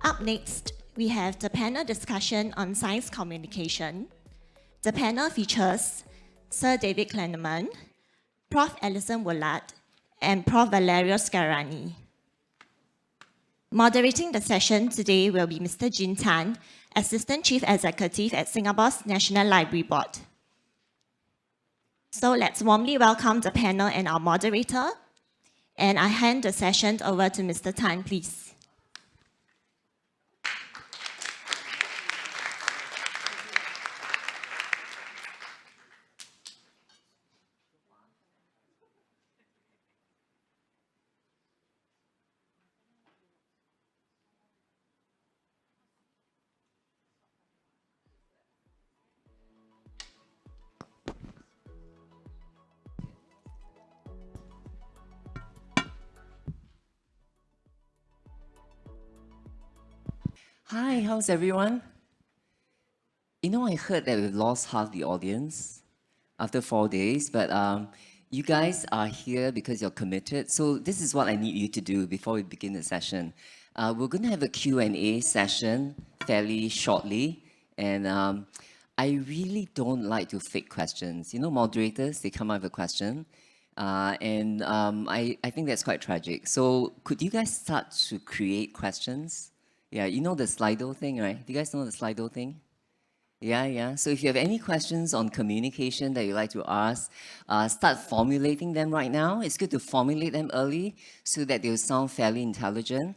Up next, we have the panel discussion on science communication. The panel features Sir David Klenerman, Prof. Alison Woollard, and Prof. Valerio Scarani. Moderating the session today will be Mr. Jin Tan, Assistant Chief Executive at Singapore's National Library Board. So let's warmly welcome the panel and our moderator. And I hand the session over to Mr. Tan, please. Hi, how's everyone? You know, I heard that we've lost half the audience after 4 days, but you guys are here because you're committed. So this is what I need you to do before we begin the session. We're going to have a Q&A session fairly shortly, and I really don't like to fake questions. You know, moderators, they come up with a question, and I think that's quite tragic. So could you guys start to create questions? Yeah, you know the Slido thing, right? Do you guys know the Slido thing? Yeah. So if you have any questions on communication that you'd like to ask, start formulating them right now. It's good to formulate them early so that they'll sound fairly intelligent.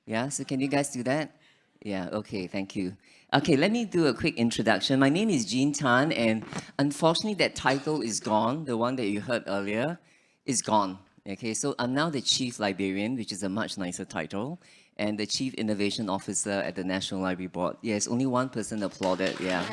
Yeah, so can you guys do that? Yeah, okay, thank you. Okay, let me do a quick introduction. My name is Jin Tan, and unfortunately that title is gone. The one that you heard earlier is gone. Okay, so I'm now the Chief Librarian, which is a much nicer title, and the Chief Innovation Officer at the National Library Board. Yes, only one person applauded, yeah.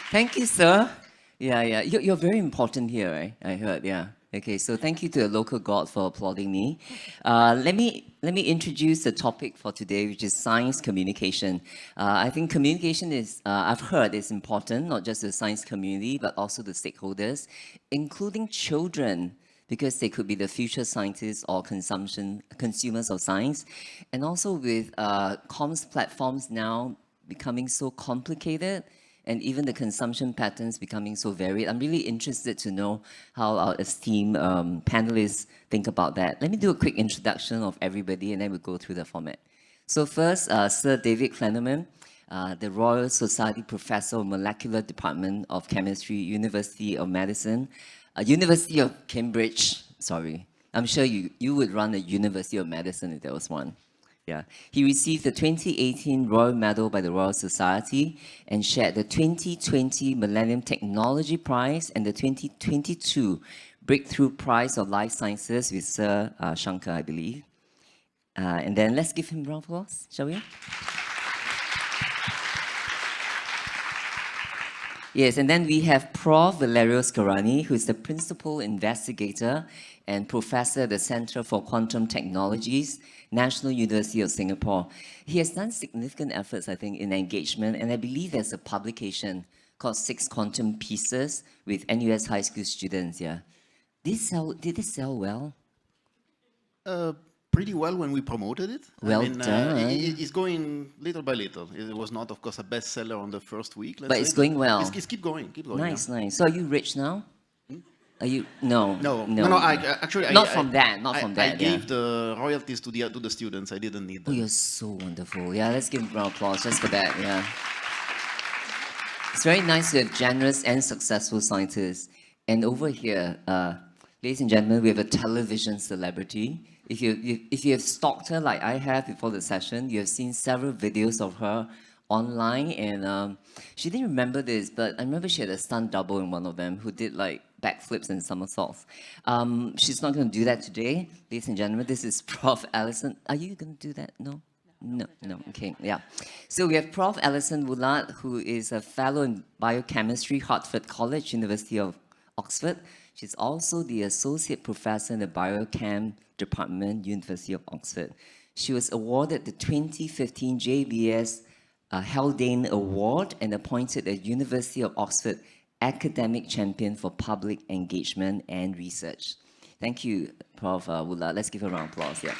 Thank you, sir. Yeah. You're very important here, right? I heard, yeah. Okay, so thank you to the local god for applauding me. Let me introduce the topic for today, which is science communication. I think communication is, I've heard, is important, not just to the science community, but also the stakeholders, including children, because they could be the future scientists or consumers of science. And also with comms platforms now becoming so complicated, and even the consumption patterns becoming so varied, I'm really interested to know how our esteemed panelists think about that. Let me do a quick introduction of everybody, and then we'll go through the format. So first, Sir David Klenerman, the Royal Society Professor of Molecular Department of Chemistry, University of Medicine, University of Cambridge, sorry. I'm sure you would run a University of Medicine if there was one. Yeah. He received the 2018 Royal Medal by the Royal Society and shared the 2020 Millennium Technology Prize and the 2022 Breakthrough Prize of Life Sciences with Sir Shankar, I believe. And then let's give him a round of applause, shall we? Yes, and then we have Prof. Valerio Scarani, who is the Principal Investigator and Professor at the Center for Quantum Technologies, National University of Singapore. He has done significant efforts, I think, in engagement, and I believe there's a publication called 6 Quantum Pieces with NUS high school students, yeah. Did it sell well? Pretty well when we promoted it. Well done. It's going little by little. It was not, of course, a bestseller on the first week. But it's going well. It's keep going. Nice. So are you rich now? Are you? No. Actually, not from that. I gave the royalties to the students. I didn't need them. Oh, you're so wonderful. Yeah, let's give a round of applause just for that. Yeah. It's very nice to have generous and successful scientists. And over here, ladies and gentlemen, we have a television celebrity. If you have stalked her like I have before the session, you have seen several videos of her online, and she didn't remember this, but I remember she had a stunt double in one of them who did like backflips and somersaults. She's not going to do that today. Ladies and gentlemen, this is Prof. Alison. Are you going to do that? No? No. Okay, yeah. So we have Prof. Alison Woollard, who is a fellow in biochemistry, Hertford College, University of Oxford. She's also the Associate Professor in the Biochem Department, University of Oxford. She was awarded the 2015 JBS Haldane Award and appointed a University of Oxford Academic Champion for Public Engagement and Research. Thank you, Prof. Woollard. Let's give her a round of applause. Yeah.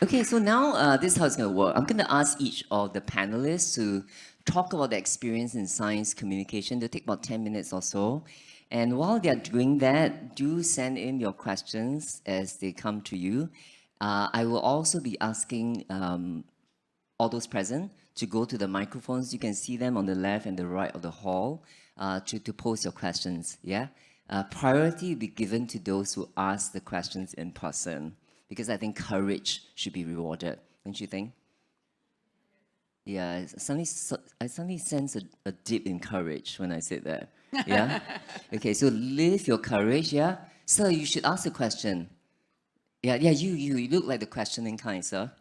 Okay, so now this is how it's going to work. I'm going to ask each of the panelists to talk about their experience in science communication. They'll take about 10 minutes or so. And while they're doing that, do send in your questions as they come to you. I will also be asking all those present to go to the microphones. You can see them on the left and the right of the hall to pose your questions, yeah? Priority will be given to those who ask the questions in person, because I think courage should be rewarded, don't you think? Yeah, I suddenly sense a dip in courage when I said that. Yeah? Okay, so live your courage, yeah? Sir, you should ask a question. Yeah, you look like the questioning kind, sir.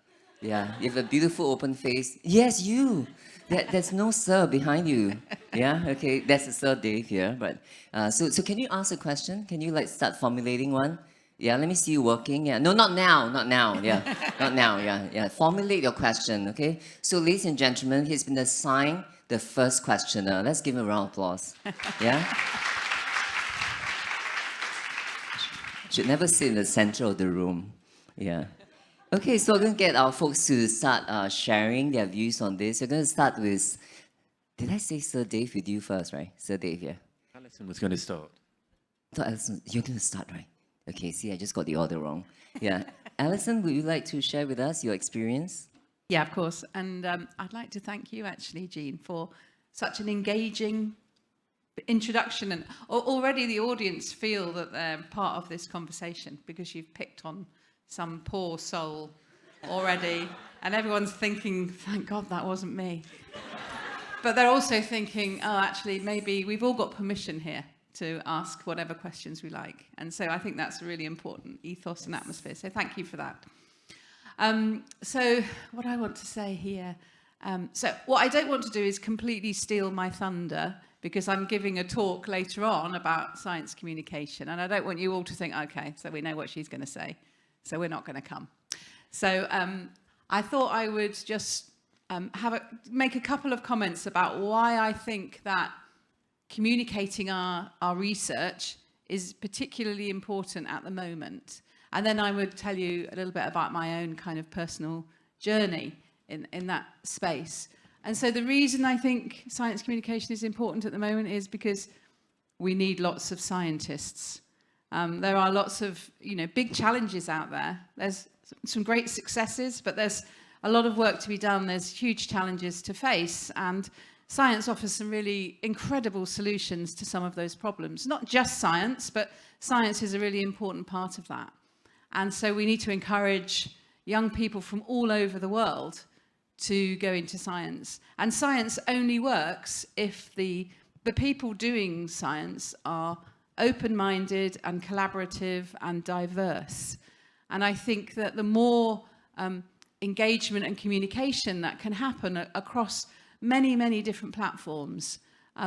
Yeah, you have a beautiful open face. Yes, you. There's no sir behind you. Yeah, okay, that's a Sir Dave here. But so can you ask a question? Can you like start formulating one? Yeah, let me see you working. Yeah, no, not now, not now. Yeah, not now. Yeah. Formulate your question. Okay. So, ladies and gentlemen, he's been assigned the first questioner. Let's give him a round of applause. Yeah. Should never sit in the center of the room. Yeah. Okay, so we're going to get our folks to start sharing their views on this. We're going to start with, did I say Sir Dave with you first, right? Sir Dave, yeah. Alison was going to start. So Alison, you're going to start, right? Okay, see, I just got the order wrong. Yeah. Alison, would you like to share with us your experience? Yeah, of course. And I'd like to thank you, actually, Jean, for such an engaging introduction. And already the audience feel that they're part of this conversation because you've picked on some poor soul already. And everyone's thinking, thank God that wasn't me. But they're also thinking, oh, actually, maybe we've all got permission here to ask whatever questions we like. And so I think that's a really important ethos and atmosphere. So thank you for that. So what I want to say here, so what I don't want to do is completely steal my thunder, because I'm giving a talk later on about science communication. And I don't want you all to think, okay, so we know what she's going to say, so we're not going to come. So I thought I would just make a couple of comments about why I think that communicating our research is particularly important at the moment. And then I would tell you a little bit about my own kind of personal journey in that space. And so the reason I think science communication is important at the moment is because we need lots of scientists. There are lots of, big challenges out there. There's some great successes, but there's a lot of work to be done. There's huge challenges to face. And science offers some really incredible solutions to some of those problems. Not just science, but science is a really important part of that. And so we need to encourage young people from all over the world to go into science. And science only works if the people doing science are open-minded and collaborative and diverse. And I think that the more engagement and communication that can happen across many, many different platforms,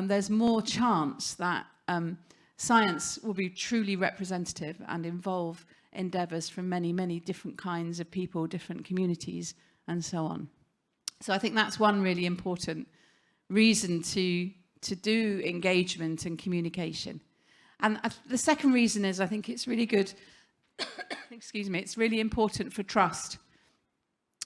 there's more chance that science will be truly representative and involve endeavours from many, many different kinds of people, different communities, and so on. So I think that's one really important reason to do engagement and communication. And the second reason is I think it's really good, excuse me, it's really important for trust.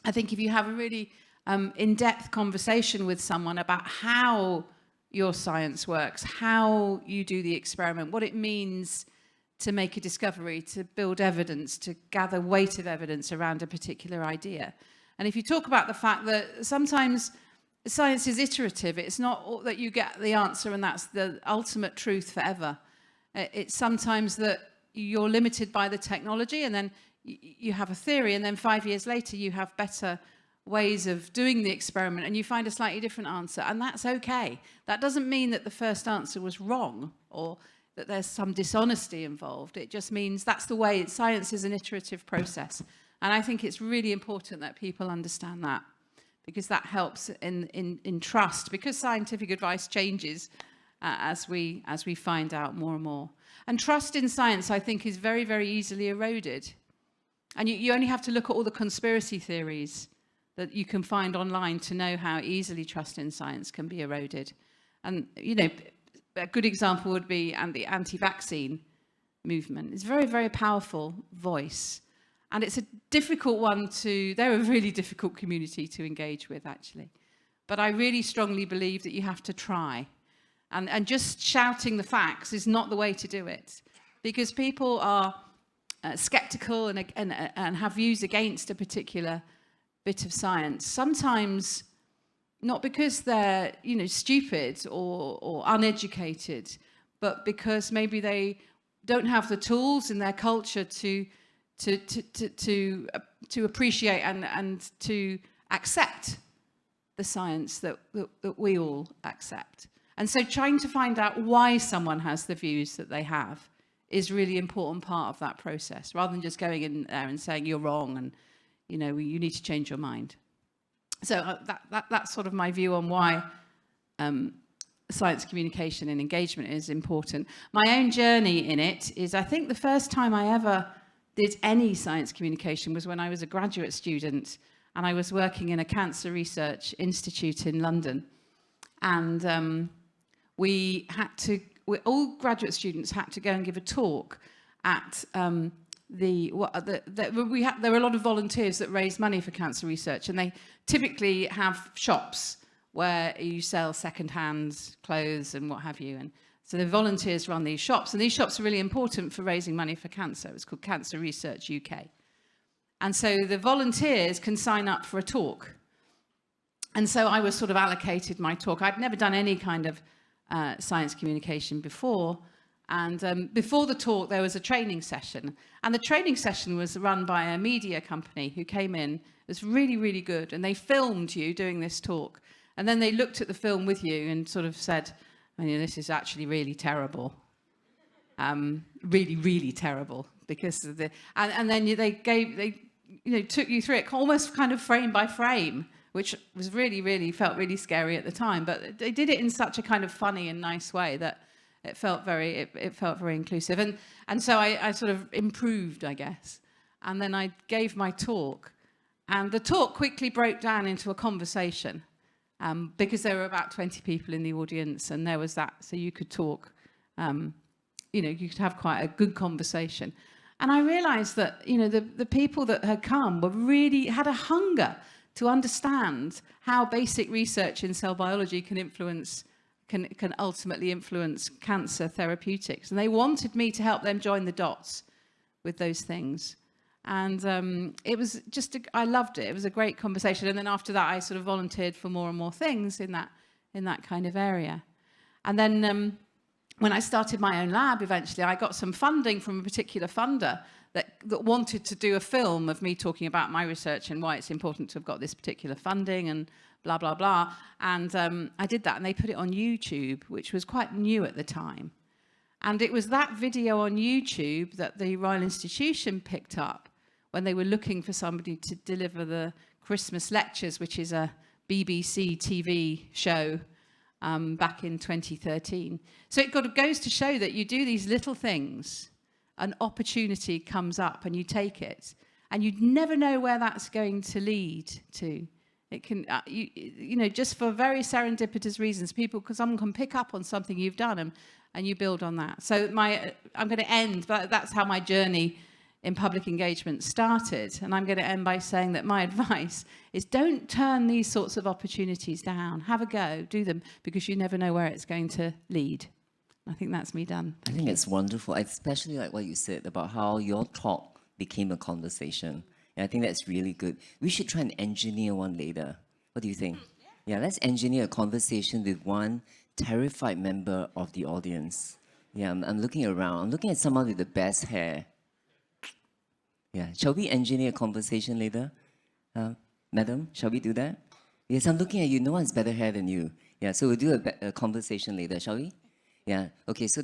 I think if you have a really in-depth conversation with someone about how your science works, how you do the experiment, what it means to make a discovery, to build evidence, to gather weight of evidence around a particular idea. And if you talk about the fact that sometimes science is iterative, it's not that you get the answer and that's the ultimate truth forever. It's sometimes that you're limited by the technology and then you have a theory and then 5 years later you have better ways of doing the experiment and you find a slightly different answer, and that's okay. That doesn't mean that the first answer was wrong or that there's some dishonesty involved. It just means that's the way science is, an iterative process. And I think it's really important that people understand that, because that helps in trust, because scientific advice changes as we find out more and more. And trust in science, I think, is very, very easily eroded. And you only have to look at all the conspiracy theories that you can find online to know how easily trust in science can be eroded. And, a good example would be the anti-vaccine movement. It's a very, very powerful voice. And it's a difficult one they're a really difficult community to engage with, actually. But I really strongly believe that you have to try. And just shouting the facts is not the way to do it. Because people are skeptical and have views against a particular bit of science. Sometimes not because they're, stupid or uneducated, but because maybe they don't have the tools in their culture to appreciate and to accept the science that we all accept. And so trying to find out why someone has the views that they have is really important part of that process, rather than just going in there and saying you're wrong and you need to change your mind. So that's sort of my view on why science communication and engagement is important. My own journey in it is, I think the first time I ever did any science communication was when I was a graduate student and I was working in a cancer research institute in London. And all graduate students had to go and give a talk at there were a lot of volunteers that raised money for cancer research, and they typically have shops where you sell second-hand clothes and what have you. And so the volunteers run these shops, and these shops are really important for raising money for cancer. It's called Cancer Research UK. And so the volunteers can sign up for a talk. And so I was sort of allocated my talk. I'd never done any kind of science communication before. And before the talk, there was a training session. And the training session was run by a media company who came in. It was really, really good. And they filmed you doing this talk. And then they looked at the film with you and sort of said, this is actually really terrible. Really, really terrible. Because of and then they took you through it almost kind of frame by frame, which was really felt really scary at the time. But they did it in such a kind of funny and nice way that it felt very inclusive. And so I sort of improved, I guess. And then I gave my talk. And the talk quickly broke down into a conversation because there were about 20 people in the audience, and there was that. So you could talk, you could have quite a good conversation. And I realized that, the people that had come had a hunger to understand how basic research in cell biology can ultimately influence cancer therapeutics. And they wanted me to help them join the dots with those things. And it was I loved it. It was a great conversation. And then after that, I sort of volunteered for more and more things in that kind of area. And then when I started my own lab, eventually, I got some funding from a particular funder that wanted to do a film of me talking about my research and why it's important to have got this particular funding and blah, blah, blah. And I did that, and they put it on YouTube, which was quite new at the time. And it was that video on YouTube that the Royal Institution picked up when they were looking for somebody to deliver the Christmas lectures, which is a BBC TV show back in 2013. So it goes to show that you do these little things, an opportunity comes up and you take it, and you'd never know where that's going to lead to. It can, just for very serendipitous reasons, someone can pick up on something you've done and you build on that. So I'm going to end, but that's how my journey in public engagement started. And I'm going to end by saying that my advice is don't turn these sorts of opportunities down. Have a go, do them, because you never know where it's going to lead. I think that's me done. I think it's wonderful. I especially like what you said about how your talk became a conversation. And I think that's really good. We should try and engineer one later. What do you think? Yeah, let's engineer a conversation with one terrified member of the audience. Yeah, I'm looking around. I'm looking at someone with the best hair. Yeah, shall we engineer a conversation later? Madam, shall we do that? Yes, I'm looking at you. No one's better hair than you. Yeah, so we'll do a conversation later, shall we? Yeah, okay, so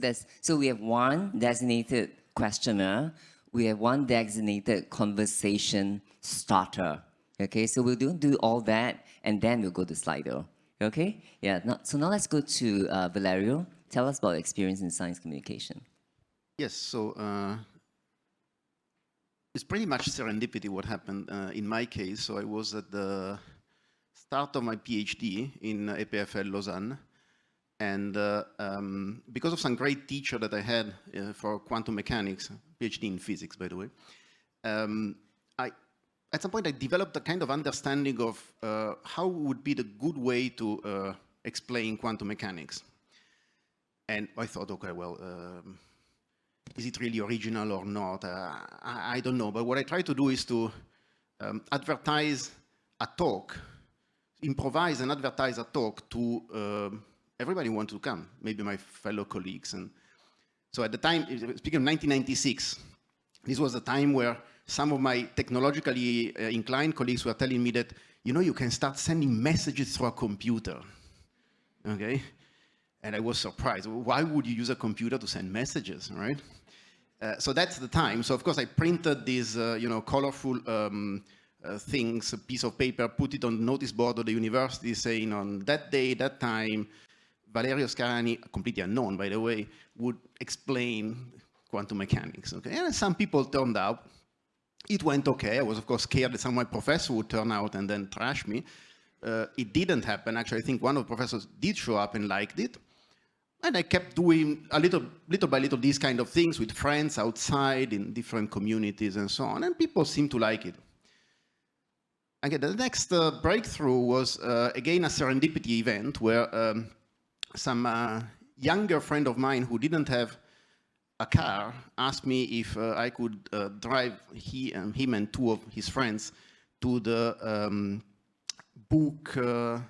we have one designated questioner. We have one designated conversation starter. Okay, so we'll do all that, and then we'll go to Slido. Okay? Yeah, so now let's go to Valerio. Tell us about experience in science communication. Yes, so it's pretty much serendipity what happened in my case. So I was at the start of my PhD in EPFL Lausanne. And because of some great teacher that I had for quantum mechanics, PhD in physics, by the way, at some point I developed a kind of understanding of how would be the good way to explain quantum mechanics. And I thought, okay, well, is it really original or not? I don't know. But what I try to do is to advertise a talk, improvise and advertise a talk to everybody who wants to come, maybe my fellow colleagues. And so at the time, speaking of 1996, this was the time where some of my technologically inclined colleagues were telling me that, you know, you can start sending messages through a computer, okay? And I was surprised. Why would you use a computer to send messages, right? So that's the time. So of course I printed these, colorful things, a piece of paper, put it on the notice board of the university saying on that day, that time, Valerio Scarani, completely unknown by the way, would explain quantum mechanics, okay? And some people turned out. It went okay. I was of course scared that some of my professors would turn out and then trash me. It didn't happen. Actually, I think one of the professors did show up and liked it. And I kept doing little by little these kind of things with friends outside in different communities and so on, and people seemed to like it. Again, the next breakthrough was, again, a serendipity event where some younger friend of mine who didn't have a car asked me if I could drive him and two of his friends to the book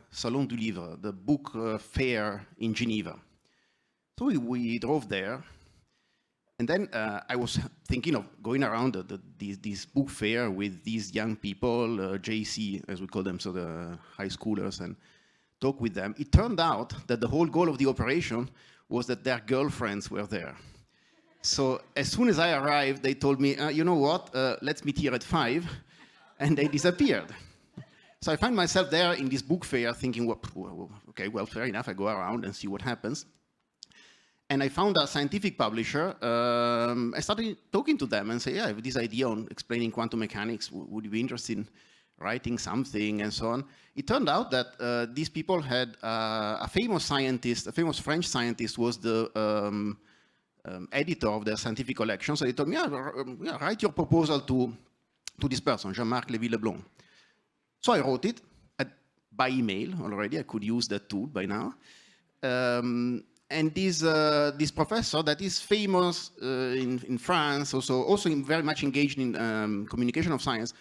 Salon du Livre, the book fair in Geneva. So we drove there, and then I was thinking of going around this book fair with these young people, JC, as we call them, so the high schoolers, and talk with them. It turned out that the whole goal of the operation was that their girlfriends were there. So as soon as I arrived, they told me, you know what, let's meet here at 5, and they disappeared. So I find myself there in this book fair thinking, well, okay, well, fair enough, I go around and see what happens. And I found a scientific publisher. I started talking to them and say, yeah, I have this idea on explaining quantum mechanics. Would you be interested in writing something and so on? It turned out that these people had a famous scientist, a famous French scientist was the editor of their scientific collection. So they told me, yeah, write your proposal to this person, Jean-Marc Lévy-Leblond. So I wrote it by email already. I could use that tool by now. And this professor that is famous in France, also very much engaged in communication of science,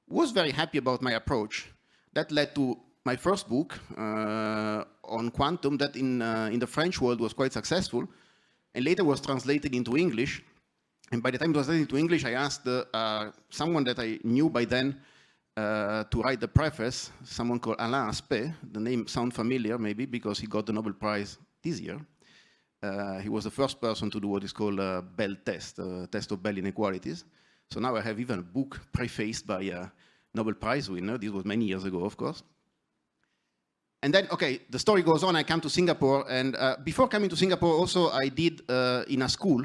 was very happy about my approach. That led to my first book on quantum that in the French world was quite successful, and later was translated into English. And by the time it was translated into English, I asked someone that I knew by then to write the preface, someone called Alain Aspect. The name sounds familiar, maybe, because he got the Nobel Prize this year. He was the first person to do what is called a Bell test, a test of Bell inequalities. So now I have even a book prefaced by a Nobel Prize winner. This was many years ago, of course. And then, okay, the story goes on. I come to Singapore, and before coming to Singapore, also I did in a school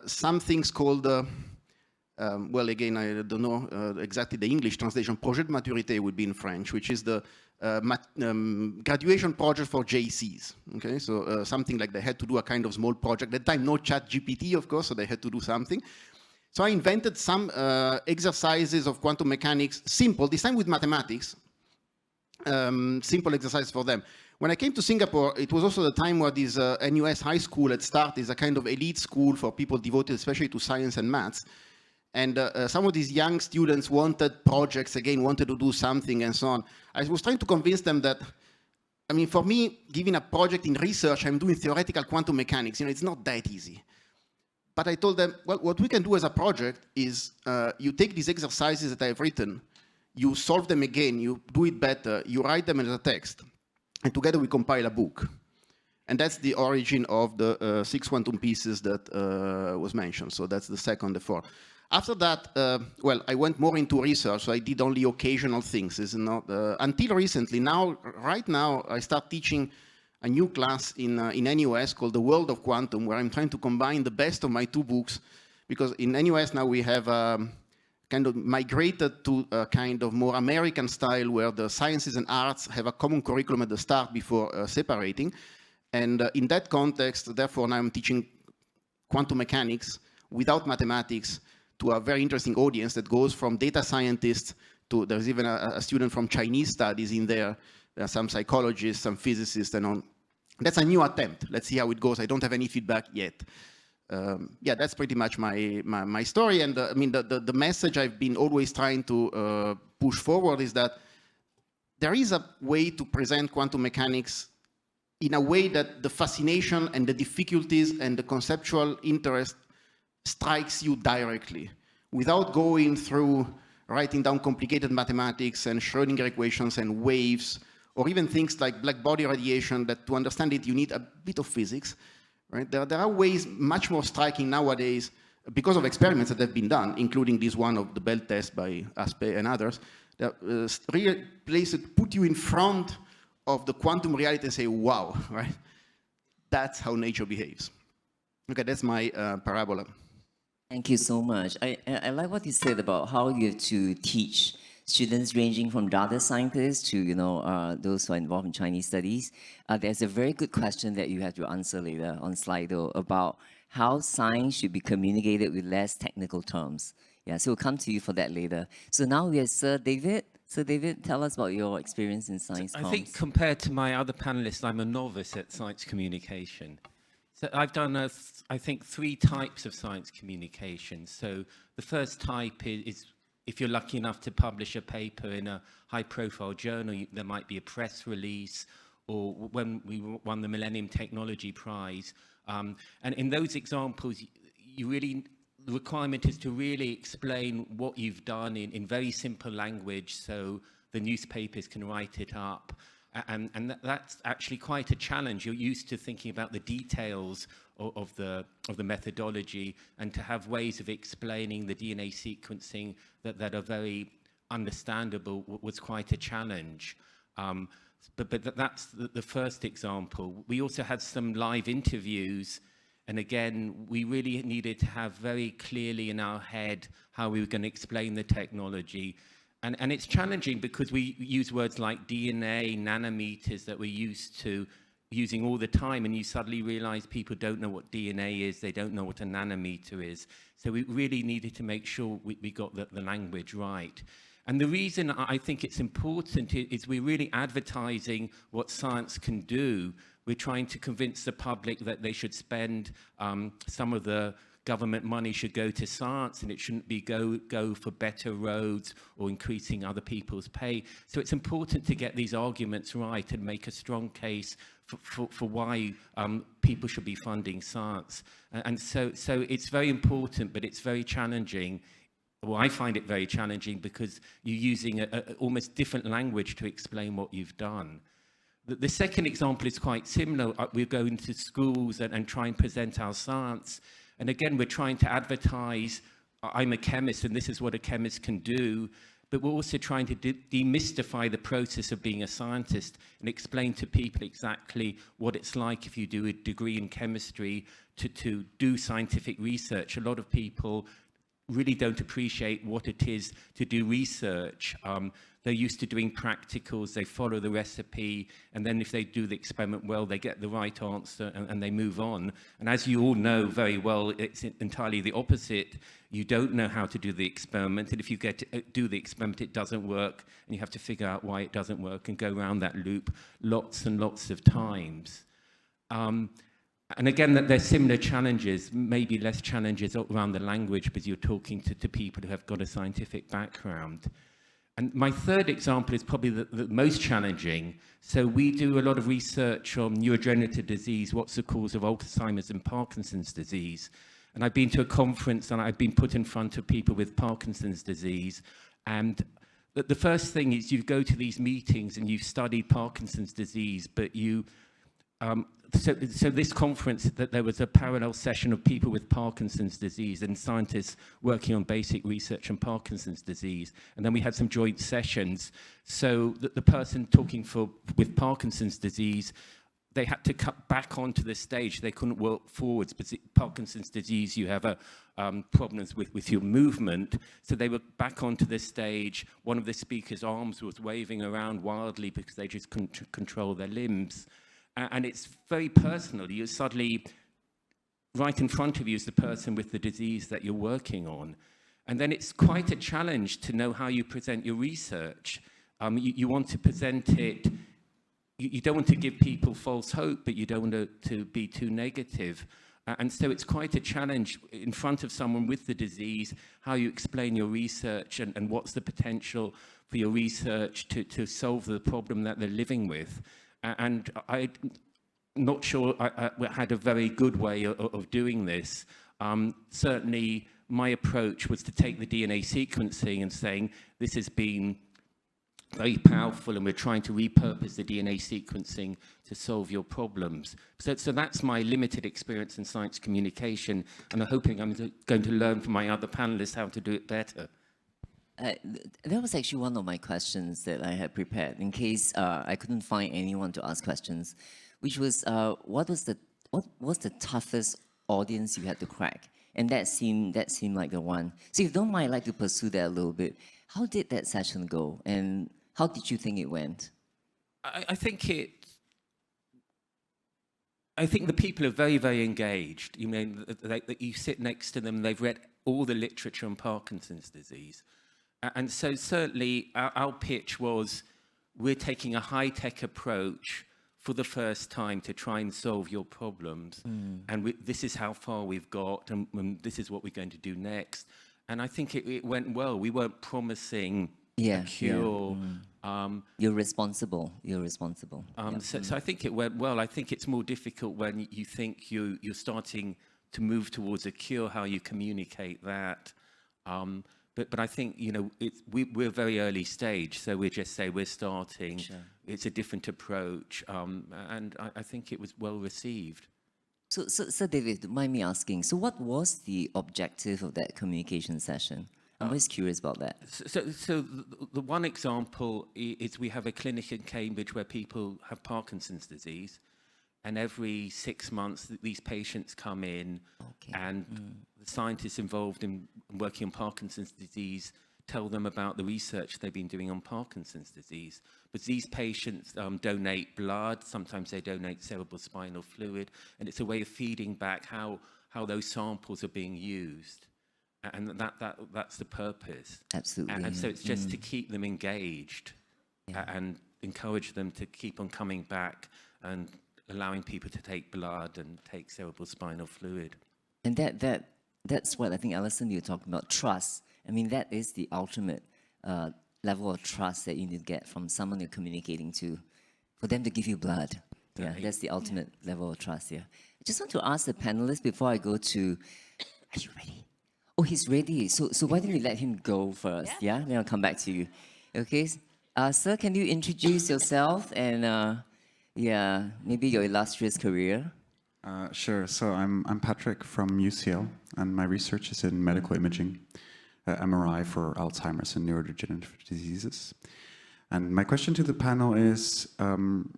some things called, well, again, I don't know exactly the English translation. Projet de maturité would be in French, which is the graduation project for JCs. Okay, so something like they had to do a kind of small project. At that time, no ChatGPT, of course, so they had to do something. So I invented some exercises of quantum mechanics, simple, this time with mathematics, simple exercises for them. When I came to Singapore, it was also the time where this NUS high school had started, a kind of elite school for people devoted especially to science and maths. And some of these young students wanted projects, again, wanted to do something and so on. I was trying to convince them that, I mean, for me, giving a project in research, I'm doing theoretical quantum mechanics, it's not that easy. But I told them, well, what we can do as a project is you take these exercises that I've written, you solve them again, you do it better, you write them as a text, and together we compile a book. And that's the origin of the 6 quantum pieces that was mentioned. So that's the second, the 4. After that, well, I went more into research, so I did only occasional things. It's not, until recently, right now, I start teaching a new class in NUS called The World of Quantum, where I'm trying to combine the best of my 2 books, because in NUS now we have kind of migrated to a kind of more American style, where the sciences and arts have a common curriculum at the start before separating. And in that context, therefore, now I'm teaching quantum mechanics without mathematics to a very interesting audience that goes from data scientists to, there's even a student from Chinese studies in there. There are some psychologists, some physicists, and on. That's a new attempt. Let's see how it goes. I don't have any feedback yet. Yeah, that's pretty much my story. And I mean, the message I've been always trying to push forward is that there is a way to present quantum mechanics in a way that the fascination and the difficulties and the conceptual interest strikes you directly, without going through writing down complicated mathematics and Schrödinger equations and waves, or even things like black body radiation, that to understand it you need a bit of physics. Right? There are ways much more striking nowadays, because of experiments that have been done, including this one of the Bell test by Aspe and others, that really places put you in front of the quantum reality and say, wow, right? That's how nature behaves. Okay, that's my parabola. Thank you so much. I like what you said about how you have to teach students ranging from data scientists to, you know, those who are involved in Chinese studies. There's a very good question that you have to answer later on Slido about how science should be communicated with less technical terms. Yeah, so we'll come to you for that later. So now we have Sir David. Sir David, tell us about your experience in science comms. I think compared to my other panelists, I'm a novice at science communication. So I've done, I think, 3 types of science communication. So the first type is if you're lucky enough to publish a paper in a high-profile journal, there might be a press release, or when we won the Millennium Technology Prize. And in those examples, the requirement is to really explain what you've done in very simple language so the newspapers can write it up. And that's actually quite a challenge. You're used to thinking about the details of the methodology, and to have ways of explaining the DNA sequencing that are very understandable was quite a challenge. But that's the first example. We also had some live interviews, and again, we really needed to have very clearly in our head how we were going to explain the technology. And it's challenging because we use words like DNA, nanometers that we're used to using all the time, and you suddenly realize people don't know what DNA is, they don't know what a nanometer is. So we really needed to make sure we got the language right. And the reason I think it's important is we're really advertising what science can do. We're trying to convince the public that they should spend some of the government money should go to science, and it shouldn't be go for better roads or increasing other people's pay. So it's important to get these arguments right and make a strong case for why people should be funding science. And so it's very important, but it's very challenging. Well, I find it very challenging because you're using a almost different language to explain what you've done. The second example is quite similar. We're going to schools and try and present our science. And again, we're trying to advertise, I'm a chemist and this is what a chemist can do, but we're also trying to demystify the process of being a scientist and explain to people exactly what it's like if you do a degree in chemistry to do scientific research. A lot of people really don't appreciate what it is to do research. They're used to doing practicals, they follow the recipe, and then if they do the experiment well, they get the right answer and they move on. And as you all know very well, it's entirely the opposite. You don't know how to do the experiment, and if you do the experiment, it doesn't work, and you have to figure out why it doesn't work and go around that loop lots and lots of times. And again, that there's similar challenges, maybe less challenges around the language, because you're talking to people who have got a scientific background. And my third example is probably the most challenging. So we do a lot of research on neurodegenerative disease, what's the cause of Alzheimer's and Parkinson's disease. And I've been to a conference and I've been put in front of people with Parkinson's disease. And the first thing is you go to these meetings and you've studied Parkinson's disease, but you... So this conference, that there was a parallel session of people with Parkinson's disease and scientists working on basic research on Parkinson's disease. And then we had some joint sessions. So the person talking with Parkinson's disease, they had to cut back onto the stage. They couldn't walk forwards. But Parkinson's disease, you have problems with your movement. So they were back onto the stage. One of the speakers' arms was waving around wildly because they just couldn't control their limbs. And it's very personal. You're suddenly, right in front of you is the person with the disease that you're working on. And then it's quite a challenge to know how you present your research. You want to present it, you don't want to give people false hope, but you don't want to be too negative. And so it's quite a challenge in front of someone with the disease, how you explain your research and what's the potential for your research to solve the problem that they're living with. And I'm not sure I had a very good way of doing this. Certainly, my approach was to take the DNA sequencing and saying, this has been very powerful and we're trying to repurpose the DNA sequencing to solve your problems. So that's my limited experience in science communication, and I'm hoping I'm going to learn from my other panelists how to do it better. That was actually one of my questions that I had prepared in case I couldn't find anyone to ask questions, which was what was the toughest audience you had to crack? And that seemed like the one. So if you don't mind, I'd like to pursue that a little bit. How did that session go, and how did you think it went? I think the people are very, very engaged. You mean you sit next to them, they've read all the literature on Parkinson's disease. And so certainly our pitch was, we're taking a high-tech approach for the first time to try and solve your problems. And this is how far we've got, and this is what we're going to do next. And I think it went well. We weren't promising a cure. You're responsible. So I think it went well. I think it's more difficult when you think you're starting to move towards a cure, how you communicate that. But I think, you know, we're very early stage, so we just say we're starting. Sure. It's a different approach, and I think it was well received. So, Sir David, mind me asking, so what was the objective of that communication session? I'm always curious about that. So the one example is we have a clinic in Cambridge where people have Parkinson's disease, and every 6 months these patients come in, and the scientists involved in working on Parkinson's disease tell them about the research they've been doing on Parkinson's disease. But these patients donate blood, sometimes they donate cerebrospinal fluid, and it's a way of feeding back how those samples are being used. And that's the purpose. Absolutely. And so it's just to keep them engaged and encourage them to keep on coming back and allowing people to take blood and take cerebrospinal fluid. And that's what I think, Alison, you're talking about, trust. I mean, that is the ultimate level of trust that you need to get from someone you're communicating to, for them to give you blood. Yeah, that's the ultimate level of trust, I just want to ask the panelists before I go to, are you ready? Oh, he's ready. So why don't we let him go first, Then I'll come back to you. Okay, sir, can you introduce yourself and, maybe your illustrious career? Sure. So I'm Patrick from UCL, and my research is in medical imaging, MRI for Alzheimer's and neurodegenerative diseases. And my question to the panel is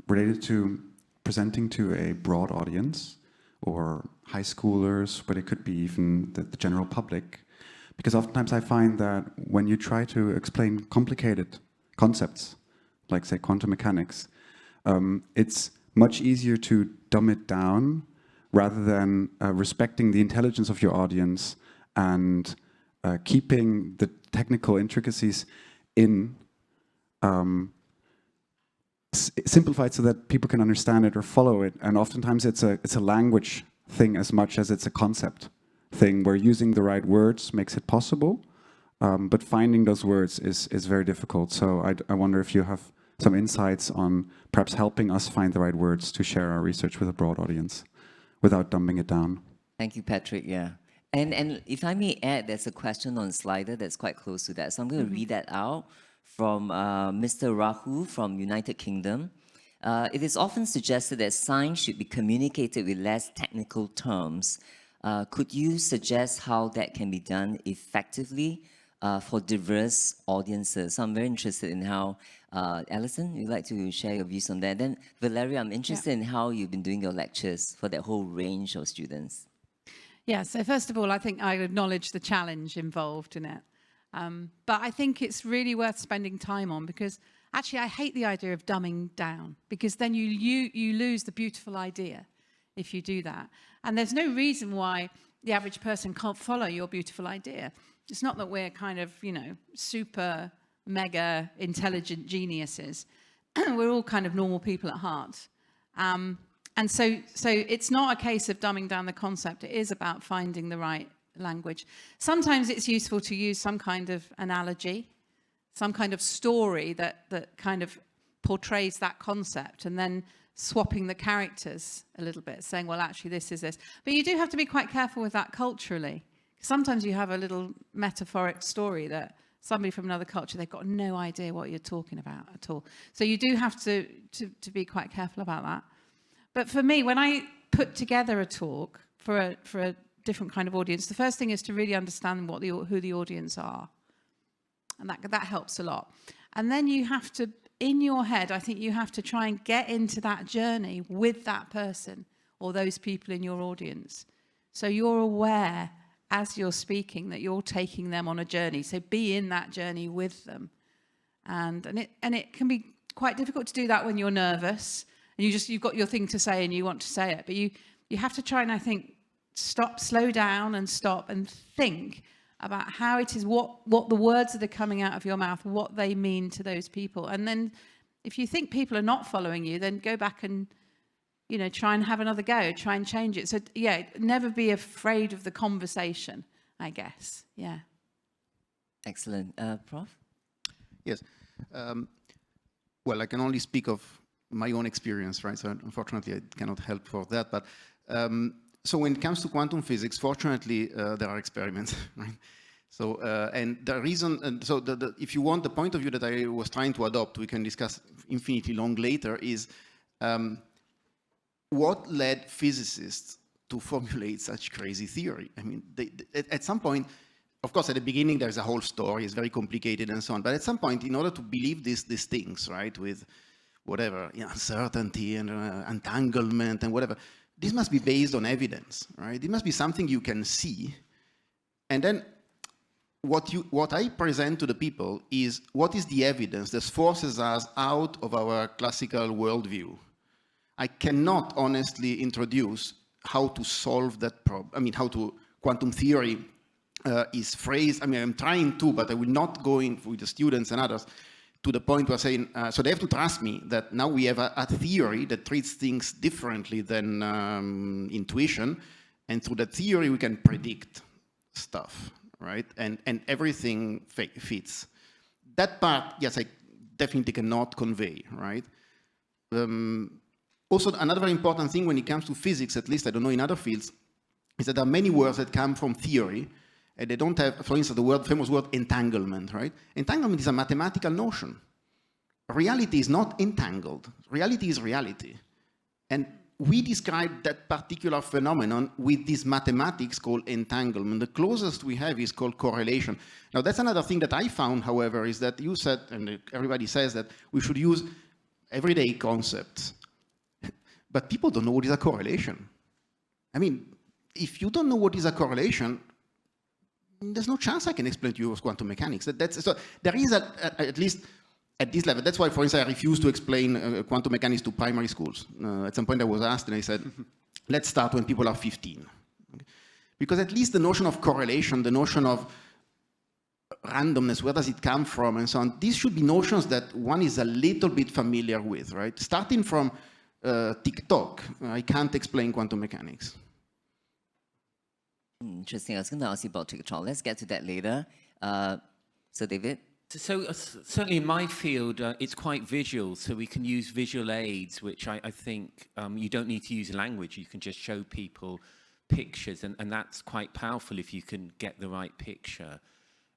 related to presenting to a broad audience, or high schoolers, but it could be even the general public. Because oftentimes I find that when you try to explain complicated concepts, like say quantum mechanics, it's much easier to dumb it down rather than respecting the intelligence of your audience and keeping the technical intricacies in simplified so that people can understand it or follow it. And oftentimes it's a language thing as much as it's a concept thing, where using the right words makes it possible, but finding those words is very difficult. So I wonder if you have some insights on perhaps helping us find the right words to share our research with a broad audience without dumbing it down. Thank you, Patrick. And if I may add, there's a question on Slido that's quite close to that. So I'm going to read that out from Mr. Rahu from United Kingdom. It is often suggested that science should be communicated with less technical terms. Could you suggest how that can be done effectively for diverse audiences? So I'm very interested in how, Alison, you'd like to share your views on that. Then Valerio, I'm interested in how you've been doing your lectures for that whole range of students. Yeah, so first of all, I think I acknowledge the challenge involved in it. But I think it's really worth spending time on, because actually I hate the idea of dumbing down, because then you lose the beautiful idea if you do that. And there's no reason why the average person can't follow your beautiful idea. It's not that we're kind of, you know, super mega intelligent geniuses. We're all kind of normal people at heart. And so it's not a case of dumbing down the concept. It is about finding the right language. Sometimes it's useful to use some kind of analogy, some kind of story that kind of portrays that concept, and then swapping the characters a little bit, saying, well, actually, this is this. But you do have to be quite careful with that culturally. Sometimes you have a little metaphoric story that somebody from another culture, they've got no idea what you're talking about at all. So you do have to be quite careful about that. But for me, when I put together a talk for a different kind of audience, the first thing is to really understand who the audience are. And that helps a lot. And then you have to, in your head, I think you have to try and get into that journey with that person or those people in your audience. So you're aware as you're speaking that you're taking them on a journey. So be in that journey with them. And it can be quite difficult to do that when you're nervous and you've got your thing to say and you want to say it. But you have to try and, I think, slow down and stop and think about how it is, what the words that are coming out of your mouth, what they mean to those people. And then if you think people are not following you, then go back and, you know, try and have another go, try and change it. So yeah, never be afraid of the conversation, I guess. Yeah. Excellent. Prof? Yes. Well, I can only speak of my own experience, right? So unfortunately, I cannot help for that. But so when it comes to quantum physics, fortunately, there are experiments, right? So, and the reason, so if you want the point of view that I was trying to adopt, we can discuss infinitely long later, is what led physicists to formulate such crazy theory? I mean, at some point, of course, at the beginning, there's a whole story, it's very complicated and so on. But at some point, in order to believe these things, right, with whatever, you know, uncertainty and entanglement and whatever, this must be based on evidence, right? It must be something you can see. And then what I present to the people is what is the evidence that forces us out of our classical worldview. I cannot honestly introduce how to solve that problem. I mean, how to quantum theory is phrased. I mean, I'm trying to, but I will not go in with the students and others to the point where saying, so they have to trust me that now we have a theory that treats things differently than intuition. And through that theory, we can predict stuff, right? And everything fits. That part, yes, I definitely cannot convey, right? Also, another very important thing when it comes to physics, at least I don't know in other fields, is that there are many words that come from theory, and they don't have, for instance, the famous word entanglement, right? Entanglement is a mathematical notion. Reality is not entangled. Reality is reality. And we describe that particular phenomenon with this mathematics called entanglement. The closest we have is called correlation. Now, that's another thing that I found, however, is that you said, and everybody says that we should use everyday concepts. But people don't know what is a correlation. I mean, if you don't know what is a correlation, there's no chance I can explain to you what's quantum mechanics. So there is, at least at this level, that's why, for instance, I refuse to explain quantum mechanics to primary schools. At some point I was asked and I said, let's start when people are 15. Okay? Because at least the notion of correlation, the notion of randomness, where does it come from and so on, these should be notions that one is a little bit familiar with, right? Starting from TikTok, I can't explain quantum mechanics. Interesting. I was going to ask you about TikTok. Let's get to that later. Sir David? So certainly in my field, it's quite visual, so we can use visual aids, which I think you don't need to use language. You can just show people pictures, and that's quite powerful if you can get the right picture.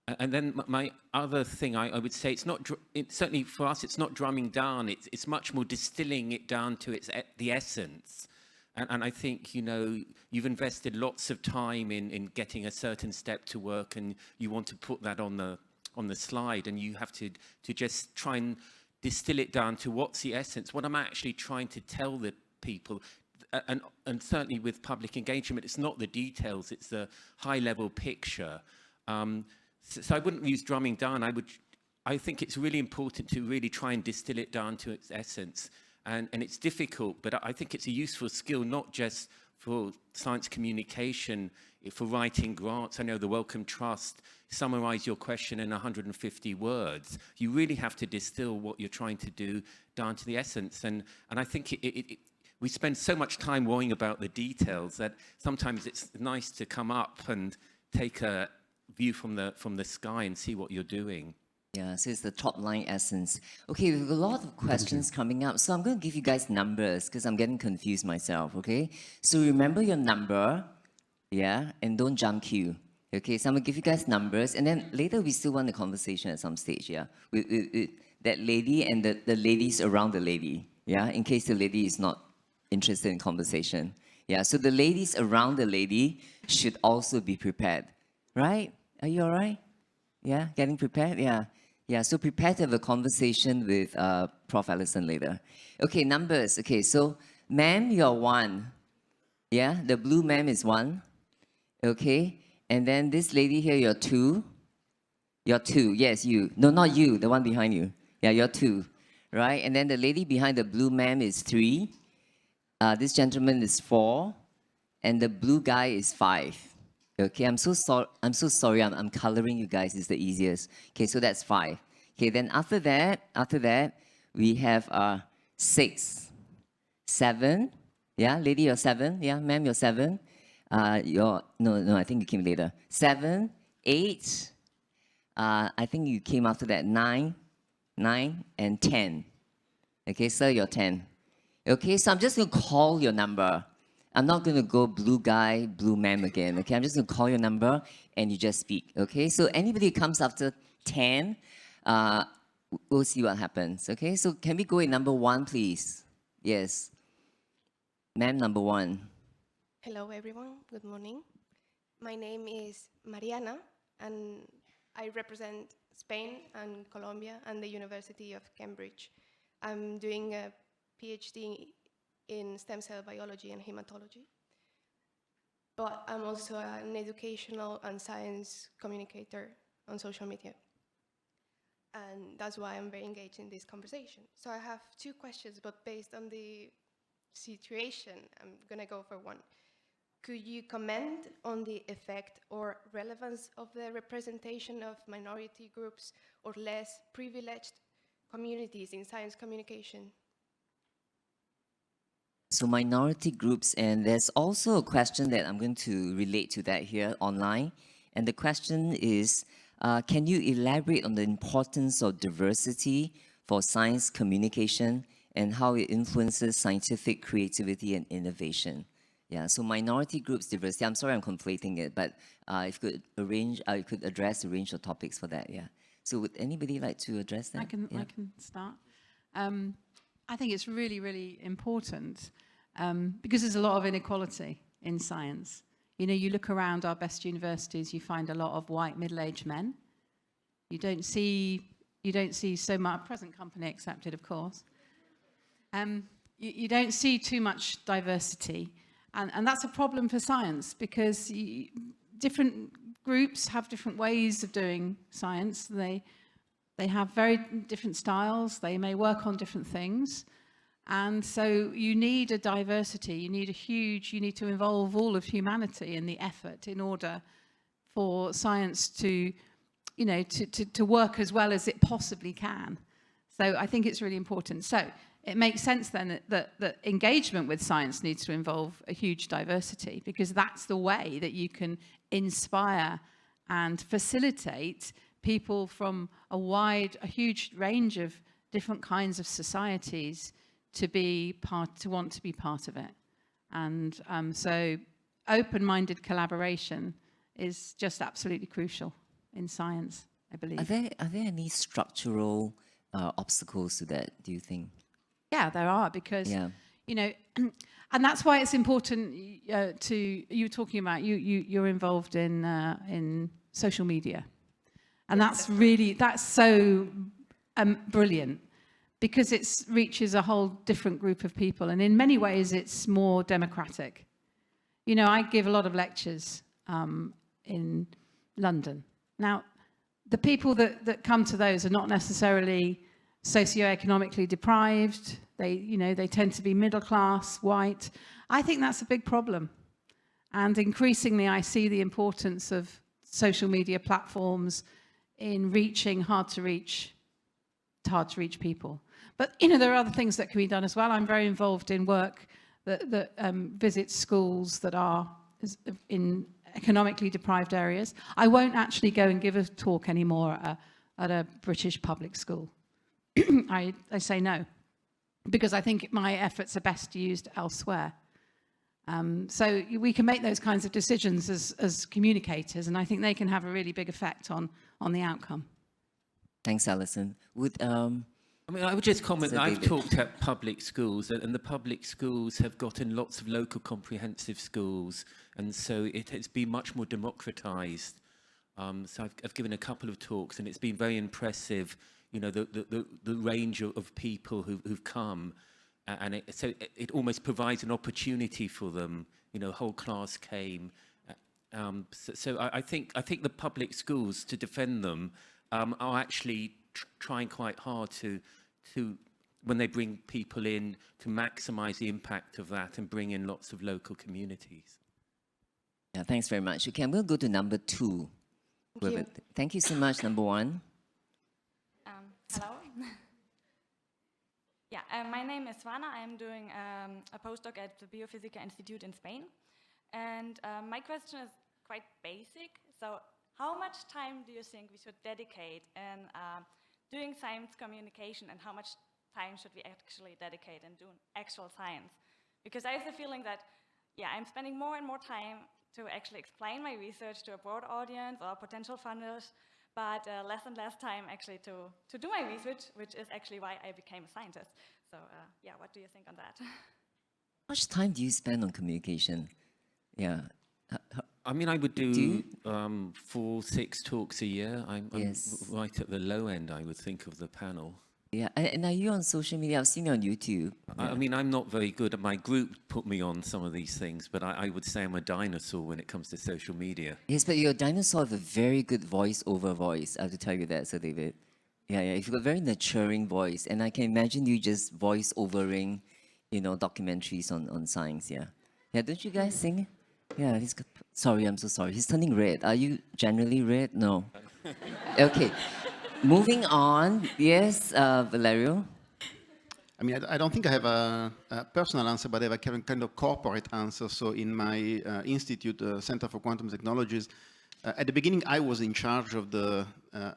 And then my other thing, I would say, certainly for us, it's not drumming down. It's much more distilling it down to the essence. And I think, you know, you've invested lots of time in getting a certain step to work, and you want to put that on the slide, and you have to just try and distill it down to what's the essence, what I'm actually trying to tell the people. And certainly with public engagement, it's not the details, it's the high-level picture. So I wouldn't use drumming down. I think it's really important to really try and distill it down to its essence. And it's difficult, but I think it's a useful skill, not just for science communication for writing grants. I know the Wellcome Trust summarize your question in 150 words. You really have to distill what you're trying to do down to the essence. And I think we spend so much time worrying about the details that sometimes it's nice to come up and take a view from the sky and see what you're doing. Yeah, so it's the top line essence. Okay, we have a lot of questions coming up, so I'm going to give you guys numbers because I'm getting confused myself, okay? So remember your number, yeah, and don't jump queue. Okay, so I'm going to give you guys numbers, and then later we still want a conversation at some stage, yeah? With that lady and the ladies around the lady, yeah? In case the lady is not interested in conversation. Yeah, so the ladies around the lady should also be prepared, right? Are you all right? Yeah, getting prepared? Yeah. Yeah, so prepare to have a conversation with Prof. Alison later. Okay, numbers. Okay, so ma'am, you're 1. Yeah, the blue ma'am is 1. Okay, and then this lady here, you're 2. You're 2. Yes, you. No, not you, the one behind you. Yeah, you're 2. Right, and then the lady behind the blue ma'am is 3. This gentleman is 4. And the blue guy is 5. Okay, I'm so sorry. I'm coloring you guys. It's the easiest. Okay, so that's 5. Okay, then after that, we have 6, 7. Yeah, lady, you're 7. Yeah, ma'am, you're 7. No, I think you came later. 7, 8. I think you came after that. 9, and 10. Okay, sir, you're 10. Okay, so I'm just gonna call your number. I'm not going to go blue guy, blue ma'am again, okay? I'm just going to call your number and you just speak, okay? So anybody who comes after 10, we'll see what happens, okay? So can we go in number 1, please? Yes. Ma'am, number 1. Hello, everyone. Good morning. My name is Mariana, and I represent Spain and Colombia and the University of Cambridge. I'm doing a PhD in stem cell biology and hematology. But I'm also an educational and science communicator on social media. And that's why I'm very engaged in this conversation. So I have 2 questions, but based on the situation, I'm gonna go for 1. Could you comment on the effect or relevance of the representation of minority groups or less privileged communities in science communication? So minority groups, and there's also a question that I'm going to relate to that here online. And the question is, can you elaborate on the importance of diversity for science communication and how it influences scientific creativity and innovation? Yeah, so minority groups, diversity. I'm sorry I'm conflating it, but if you could address a range of topics for that, yeah. So would anybody like to address that? I can start. I think it's really, really important because there's a lot of inequality in science. You know, you look around our best universities, you find a lot of white middle-aged men. You don't see so much, present company accepted, of course. You don't see too much diversity, and that's a problem for science because different groups have different ways of doing science. They have very different styles. They may work on different things. And so you need a diversity. You need to involve all of humanity in the effort in order for science to, you know, to work as well as it possibly can. So I think it's really important. So it makes sense then that engagement with science needs to involve a huge diversity because that's the way that you can inspire and facilitate people from a huge range of different kinds of societies to want to be part of it. And so open-minded collaboration is just absolutely crucial in science, I believe. Are there any structural obstacles to that, do you think? Yeah, there are, because, you know, and that's why it's important you were talking about, you're involved in social media. And that's so brilliant because it reaches a whole different group of people. And in many ways, it's more democratic. You know, I give a lot of lectures in London. Now, the people that come to those are not necessarily socioeconomically deprived. They tend to be middle class, white. I think that's a big problem. And increasingly, I see the importance of social media platforms in reaching hard to reach people. But there are other things that can be done as well. I'm very involved in work that visits schools that are in economically deprived areas. I won't actually go and give a talk anymore at a British public school. I say no, because I think my efforts are best used elsewhere. So we can make those kinds of decisions as communicators, and I think they can have a really big effect on the outcome. Thanks, Alison. I mean, I would just comment Sir that I've David. talked at public schools, and the public schools have gotten lots of local comprehensive schools, and so it has been much more democratized. So I've given a couple of talks, and it's been very impressive, the range of people who've come, and it almost provides an opportunity for them. A whole class came. So I think the public schools, to defend them, are actually trying quite hard to when they bring people in, to maximize the impact of that and bring in lots of local communities. Yeah, thanks very much. Okay, I'm going to go to number 2. Thank you so much, number 1. Hello. Yeah, my name is Svana. I'm doing a postdoc at the Biophysica Institute in Spain. And my question is quite basic. So how much time do you think we should dedicate in doing science communication, and how much time should we actually dedicate in doing actual science? Because I have the feeling that, I'm spending more and more time to actually explain my research to a broad audience or potential funders, but less and less time actually to do my research, which is actually why I became a scientist. So what do you think on that? How much time do you spend on communication? Yeah. I mean, I would do 4-6 talks a year. I'm Yes. right at the low end, I would think, of the panel. Yeah, and are you on social media? I've seen you on YouTube. I mean, I'm not very good. My group put me on some of these things, but I would say I'm a dinosaur when it comes to social media. Yes, but you're a dinosaur with a very good voice-over voice. I have to tell you that, Sir David. Yeah, you've got a very nurturing voice, and I can imagine you just voice-overing, documentaries on science. Yeah, don't you guys sing? Yeah, sorry, I'm so sorry. He's turning red. Are you generally red? No. Okay. Moving on. Yes, Valerio. I mean, I don't think I have a personal answer, but I have a kind of corporate answer. So in my institute, Center for Quantum Technologies, at the beginning, I was in charge of the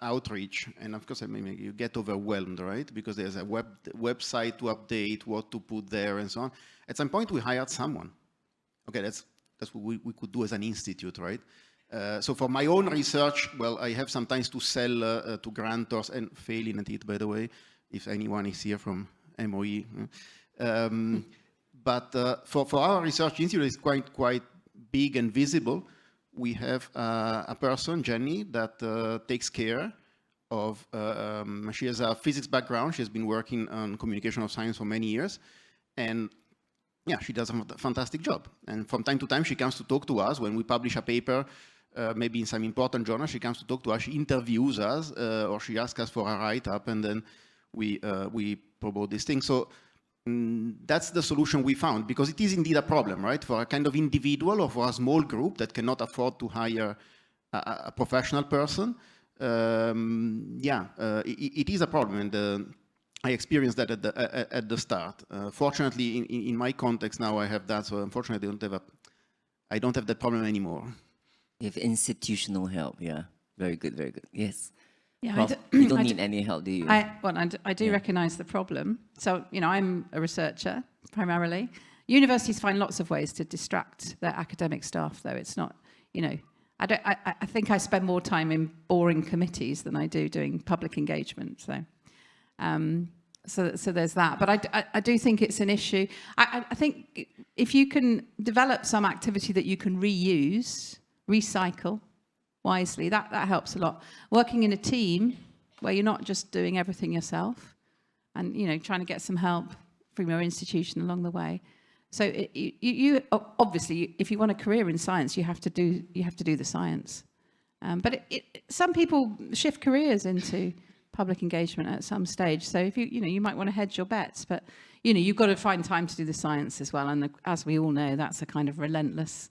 outreach. And of course, I mean, you get overwhelmed, right? Because there's a website to update, what to put there, and so on. At some point, we hired someone. Okay, that's what we could do as an institute, right? So for my own research, well, I have sometimes to sell to grantors, and failing at it, by the way, if anyone is here from MOE. But for our research institute, it's quite big and visible. We have a person, Jenny, that takes care of, she has a physics background. She has been working on communication of science for many years. And yeah, she does a fantastic job. And from time to time, she comes to talk to us when we publish a paper, maybe in some important journal. She comes to talk to us, she interviews us, or she asks us for a write-up, and then we promote this thing. So that's the solution we found, because it is indeed a problem, right? For a kind of individual or for a small group that cannot afford to hire a professional person, it is a problem. And I experienced that at the start. Fortunately, in my context now, I have that. So unfortunately, I don't have that problem anymore. You have institutional help. Yeah, very good, very good. Yes. Yeah, Prof, you don't need any help, do you? I do recognise the problem. So, I'm a researcher, primarily. Universities find lots of ways to distract their academic staff, though. It's not, I think I spend more time in boring committees than I do doing public engagement, so... So there's that. But I do think it's an issue. I think if you can develop some activity that you can reuse, recycle wisely, that helps a lot. Working in a team where you're not just doing everything yourself and, trying to get some help from your institution along the way. So you obviously, if you want a career in science, you have to do the science. But some people shift careers into public engagement at some stage. So if you might want to hedge your bets, but you've got to find time to do the science as well. And as we all know, that's a kind of relentless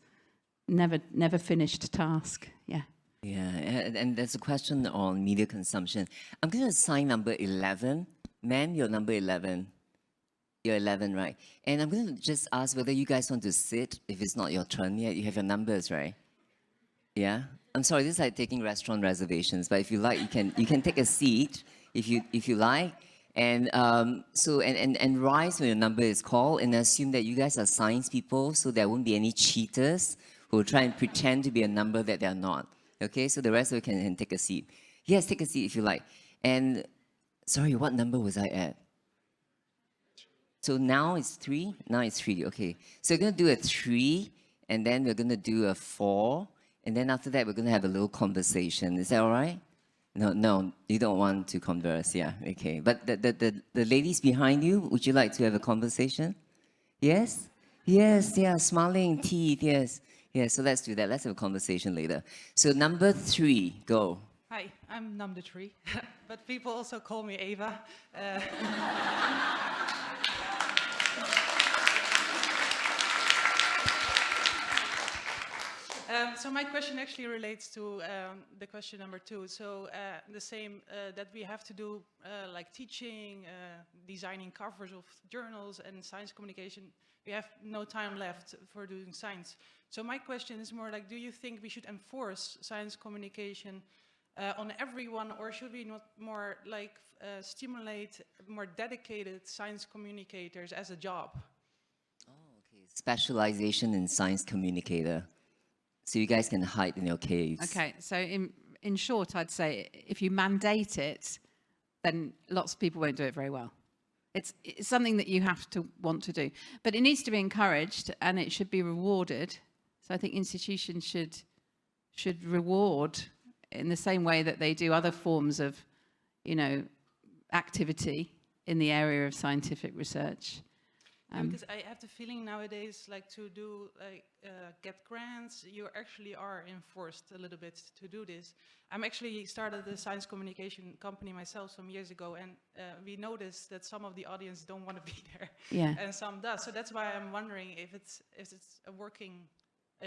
never finished task. Yeah. Yeah, and there's a question on media consumption. I'm going to assign number 11. Ma'am, you're number 11. You're 11, right? And I'm going to just ask whether you guys want to sit if it's not your turn yet. You have your numbers, right? Yeah? I'm sorry, this is like taking restaurant reservations, but if you like, you can take a seat if you like. And and rise when your number is called, and assume that you guys are science people, so there won't be any cheaters who will try and pretend to be a number that they're not. Okay, so the rest of you can take a seat. Yes, take a seat if you like. And sorry, what number was I at? So now it's 3? Now it's 3, okay. So we're going to do a 3, and then we're going to do a 4, and then after that we're going to have a little conversation. Is that all right? No, you don't want to converse, yeah, okay. But the ladies behind you, would you like to have a conversation? Yes? Yes, yeah, smiling teeth, yes. Yeah, so let's do that. Let's have a conversation later. So number 3, go. Hi, I'm number 3, but people also call me Ava. So my question actually relates to the question number 2. So the same that we have to do like teaching, designing covers of journals and science communication. We have no time left for doing science. So my question is more like, do you think we should enforce science communication on everyone, or should we not more like stimulate more dedicated science communicators as a job? Oh, okay. Specialization in science communicator. So you guys can hide in your caves. Okay, so in short, I'd say if you mandate it, then lots of people won't do it very well. It's something that you have to want to do. But it needs to be encouraged, and it should be rewarded. So I think institutions should reward in the same way that they do other forms of, activity in the area of scientific research. Because I have the feeling nowadays, like to do, get grants, you actually are enforced a little bit to do this. I'm actually started a science communication company myself some years ago, and we noticed that some of the audience don't want to be there, Yeah. and some does. So that's why I'm wondering if it's working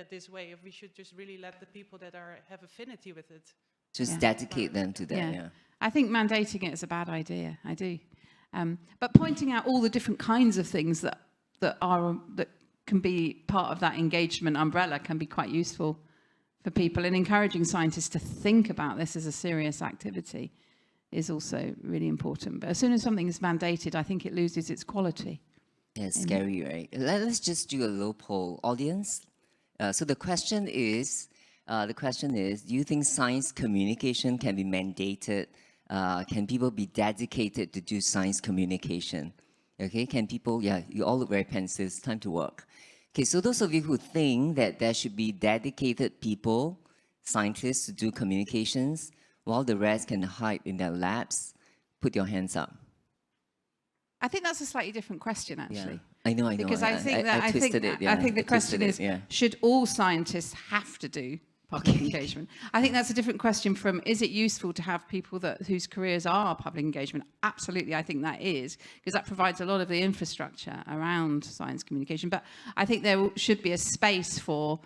this way, if we should just really let the people that have affinity with it. Just dedicate them to that, yeah. I think mandating it is a bad idea. I do. But pointing out all the different kinds of things that can be part of that engagement umbrella can be quite useful for people, and encouraging scientists to think about this as a serious activity is also really important. But as soon as something is mandated, I think it loses its quality. Yeah, it's scary, right? Let's just do a little poll. Audience, so the question is, do you think science communication can be mandated? Can people be dedicated to do science communication? Okay, can people, yeah, you all look very pensive, it's time to work. Okay, so those of you who think that there should be dedicated people, scientists, to do communications, while the rest can hide in their labs, put your hands up. I think that's a slightly different question, actually. Yeah. I know. Because I think the question is, should all scientists have to do public engagement? I think that's a different question from, is it useful to have people whose careers are public engagement? Absolutely, I think that is, because that provides a lot of the infrastructure around science communication. But I think there should be a space for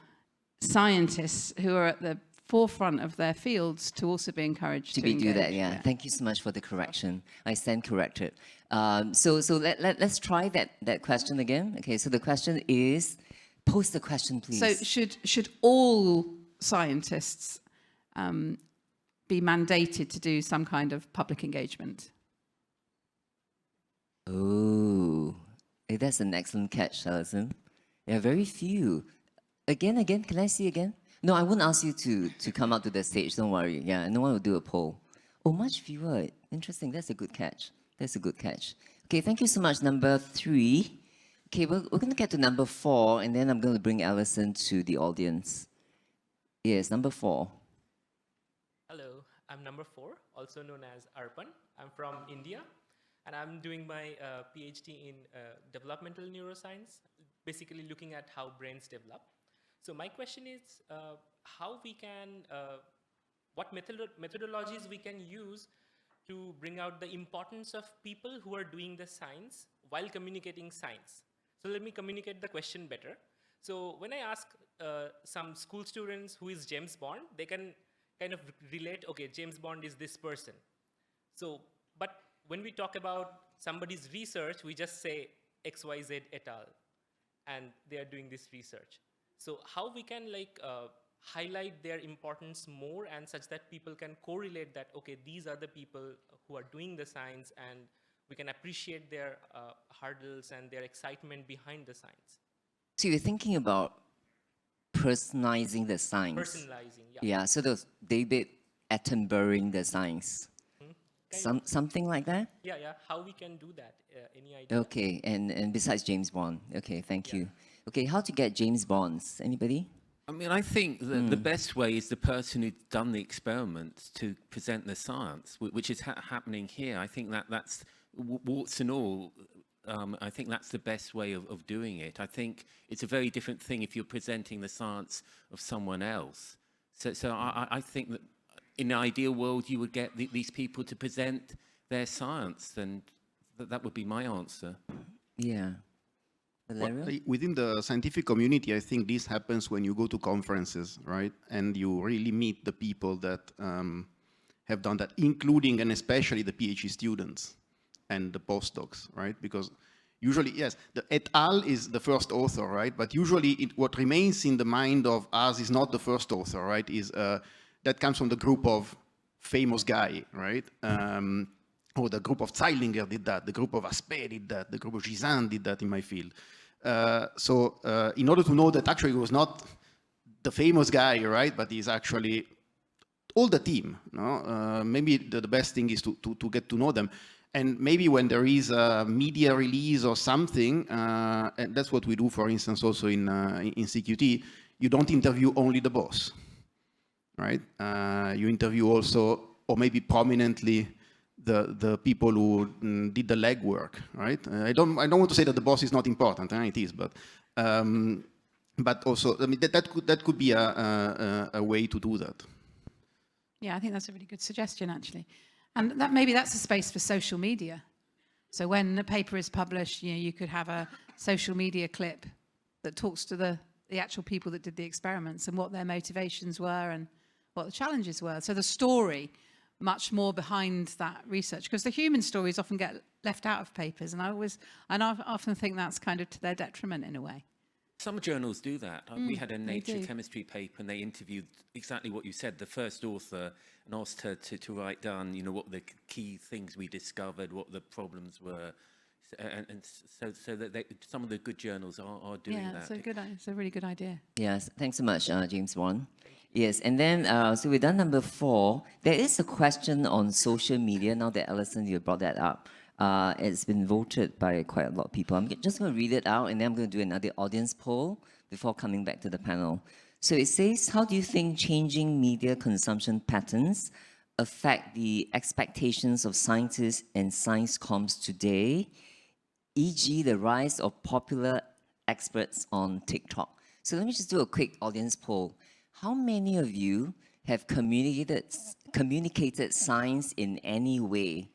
scientists who are at the forefront of their fields to also be encouraged to do that. Yeah. Thank you so much for the correction. I stand corrected. So let's try that question again. Okay, so the question is, post the question, please. So should all scientists be mandated to do some kind of public engagement? Oh, hey, that's an excellent catch, Alison. Yeah, very few. Again, can I see again? No, I won't ask you to come out to the stage, don't worry. Yeah, no one will do a poll. Oh, much fewer. Interesting, that's a good catch. Okay, thank you so much, number 3. Okay, we're going to get to number 4, and then I'm going to bring Alison to the audience. Yes, number 4. Hello, I'm number 4, also known as Arpan. I'm from India, and I'm doing my PhD in developmental neuroscience, basically looking at how brains develop. So my question is, how we can, what methodologies we can use to bring out the importance of people who are doing the science while communicating science. So let me communicate the question better. So when I ask some school students who is James Bond, they can kind of relate, okay, James Bond is this person. So, but when we talk about somebody's research, we just say XYZ et al. And they are doing this research. So how we can like highlight their importance more and such that people can correlate that, okay, these are the people who are doing the science, and we can appreciate their hurdles and their excitement behind the science. So you're thinking about personalizing the science. Personalizing, yeah. Yeah, so those David Attenboroughing the science. Something like that? Yeah, yeah. How we can do that? Any idea? Okay, and besides James Bond. Okay, thank you. Okay, how to get James Bonds? Anybody? I mean, I think that the best way is the person who's done the experiment to present the science, which is happening here. I think that's warts and all. I think that's the best way of doing it. I think it's a very different thing if you're presenting the science of someone else. So I think that in an ideal world, you would get these people to present their science, and that would be my answer. Yeah. Valerio? Well, within the scientific community, I think this happens when you go to conferences, right? And you really meet the people that have done that, including and especially the PhD students and the postdocs, right? Because usually, yes, the et al. Is the first author, right? But usually what remains in the mind of us is not the first author, right? Is that comes from the group of famous guy, right? Or the group of Zeilinger did that, the group of Aspect did that, the group of Gisin did that in my field. So in order to know that actually it was not the famous guy, right? But he's actually all the team, no? Maybe the best thing is to get to know them. And maybe when there is a media release or something, and that's what we do, for instance, also in CQT, you don't interview only the boss, right? You interview also, or maybe prominently, the people who did the legwork, right? I don't want to say that the boss is not important, it is, but also, I mean, that could be a way to do that. Yeah, I think that's a really good suggestion, actually. And that maybe that's a space for social media. So when a paper is published, you could have a social media clip that talks to the actual people that did the experiments and what their motivations were and what the challenges were. So the story much more behind that research, because the human stories often get left out of papers, and I often think that's kind of to their detriment in a way. Some journals do that. We had a Nature chemistry paper, and they interviewed exactly what you said, the first author, and asked her to write down, what the key things we discovered, what the problems were, and so that some of the good journals are doing that. Yeah, it's a really good idea. Yes, thanks so much, James Bond. Yes, and then, so we've done number 4. There is a question on social media, now that Alison, you brought that up. It's been voted by quite a lot of people. I'm just going to read it out, and then I'm going to do another audience poll before coming back to the panel. So it says, how do you think changing media consumption patterns affect the expectations of scientists and science comms today, e.g. the rise of popular experts on TikTok? So let me just do a quick audience poll. How many of you have communicated science in any way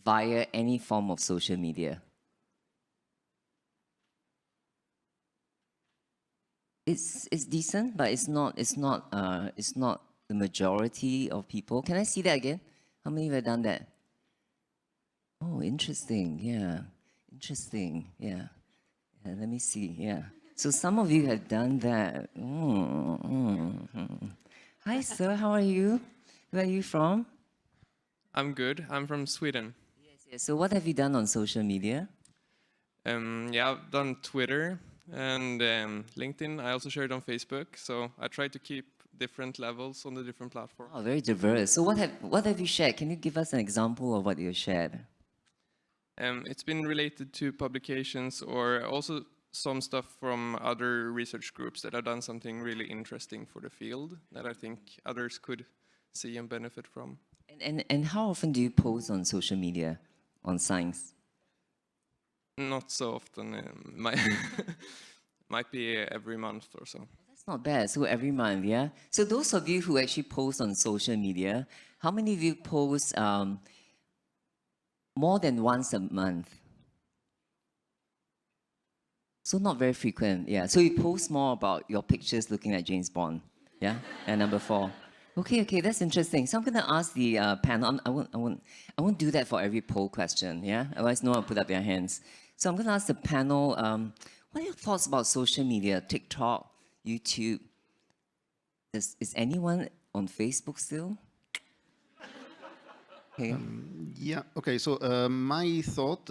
via any form of social media? It's decent, but it's not the majority of people. Can I see that again? How many have done that? Oh, interesting. Yeah, interesting. Yeah. Let me see. Yeah. So some of you have done that. Hi, sir. How are you? Where are you from? I'm good. I'm from Sweden. Yes. So what have you done on social media? Yeah, I've done Twitter and LinkedIn. I also shared on Facebook. So I try to keep different levels on the different platforms. Oh, very diverse. So what have you shared? Can you give us an example of what you shared? It's been related to publications or also some stuff from other research groups that have done something really interesting for the field that I think others could see and benefit from. And how often do you post on social media on science? Not so often. Might be every month or so. That's not bad. So every month, yeah? So those of you who actually post on social media, how many of you post more than once a month? So not very frequent, yeah. So you post more about your pictures looking like James Bond, yeah? And number 4. Okay, that's interesting. So I'm going to ask the panel. I won't do that for every poll question, yeah? Otherwise, no one will put up their hands. So I'm going to ask the panel, what are your thoughts about social media, TikTok, YouTube? Is anyone on Facebook still? Okay. Yeah, okay, so my thought,